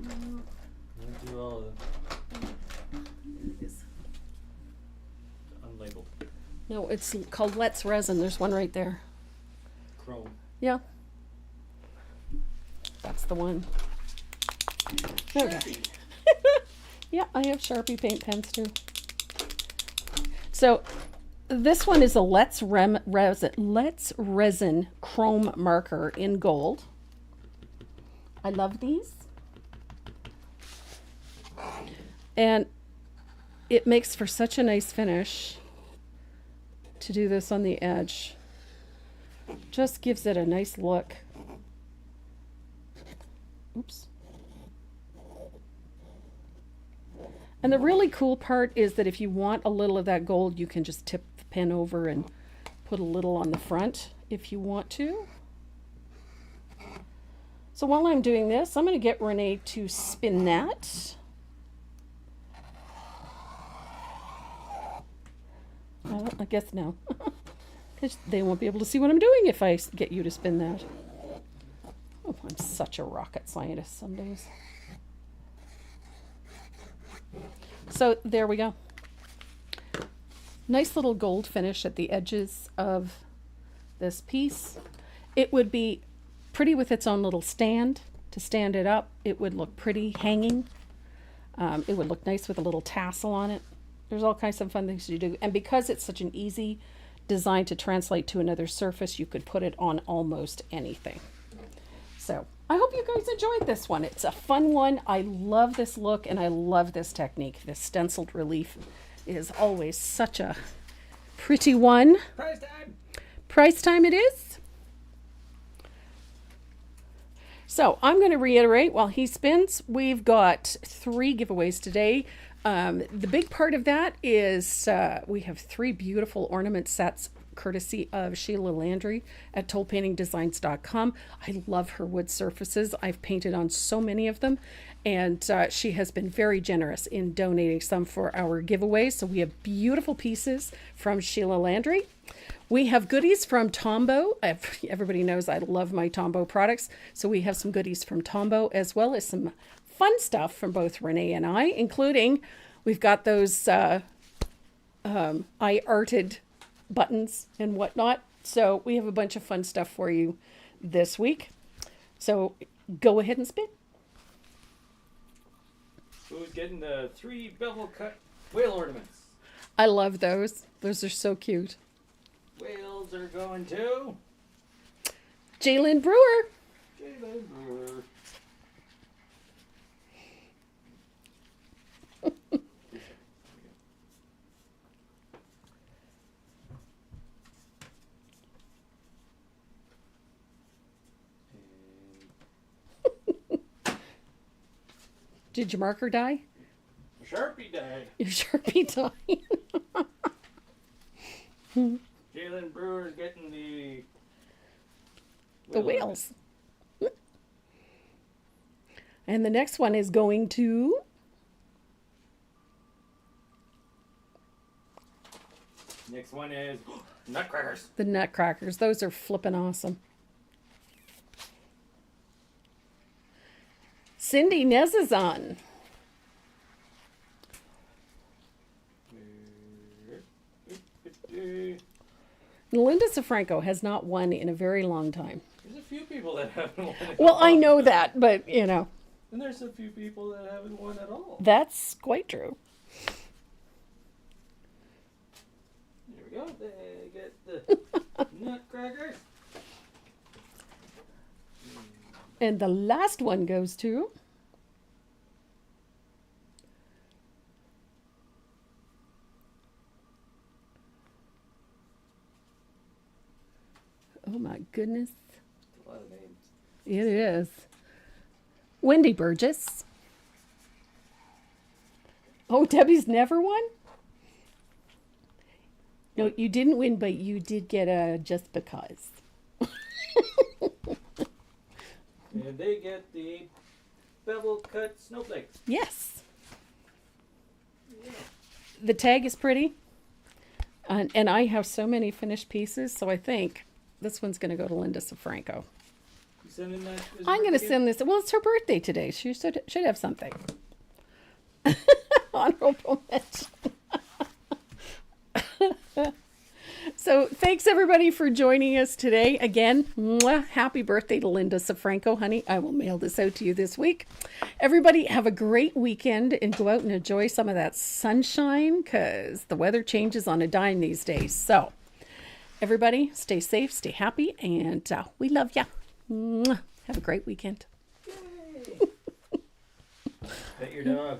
No. We'll do all of them. There it is. Unlabeled. No, it's called Let's Resin. There's one right there. Chrome. Yeah. That's the one. Okay. Yeah, I have Sharpie paint pens too. So this one is a Let's Resin chrome marker in gold. I love these. And it makes for such a nice finish to do this on the edge. Just gives it a nice look. Oops. And the really cool part is that if you want a little of that gold, you can just tip the pen over and put a little on the front if you want to. So while I'm doing this, I'm going to get Renee to spin that. Well, I guess no. Because they won't be able to see what I'm doing if I get you to spin that. Oh, I'm such a rocket scientist some days. So there we go. Nice little gold finish at the edges of this piece. It would be pretty with its own little stand to stand it up. It would look pretty hanging. It would look nice with a little tassel on it. There's all kinds of fun things to do. And because it's such an easy design to translate to another surface, you could put it on almost anything. So I hope you guys enjoyed this one. It's a fun one. I love this look and I love this technique. This stenciled relief is always such a pretty one. Prize time! Price time it is. So I'm going to reiterate while he spins, we've got 3 giveaways today. The big part of that is we have 3 beautiful ornament sets courtesy of Sheila Landry at tollpaintingdesigns.com. I love her wood surfaces. I've painted on so many of them, and she has been very generous in donating some for our giveaways. So we have beautiful pieces from Sheila Landry. We have goodies from Tombow. Everybody knows I love my Tombow products. So we have some goodies from Tombow, as well as some fun stuff from both Renee and I, including we've got those I-arted buttons and whatnot. So we have a bunch of fun stuff for you this week. So go ahead and spin. Who's getting the 3 bevel cut whale ornaments? I love those. Those are so cute. Whales are going to Jalen Brewer. Jalen Brewer. Did your marker die? Sharpie die. Your Sharpie died. Jalen Brewer's getting the wheels. And the next one is going to... Next one is nutcrackers. the Nutcrackers. Those are flippin' awesome. Cindy Nezazon. Linda Safranco has not won in a very long time. There's a few people that haven't won at Well, all. I know that, but, you know, And there's a few people that haven't won at all. that's quite true. There we go. They get the nutcrackers. And the last one goes to... Oh my goodness. A lot of names. It is. Wendy Burgess. Oh, Debbie's never won? No, you didn't win, but you did get a just because. And they get the bevel cut snowflakes. Yes. Yeah. The tag is pretty. And I have so many finished pieces, so I think this one's going to go to Linda Safranco. You sending that? I'm going to send this. Well, it's her birthday today. She should have something. Honorable mention. So thanks everybody for joining us today. Again, mwah, happy birthday to Linda Safranco, honey. I will mail this out to you this week. Everybody have a great weekend and go out and enjoy some of that sunshine because the weather changes on a dime these days. So everybody stay safe, stay happy, and we love ya. Mwah. Have a great weekend. Pet your dog.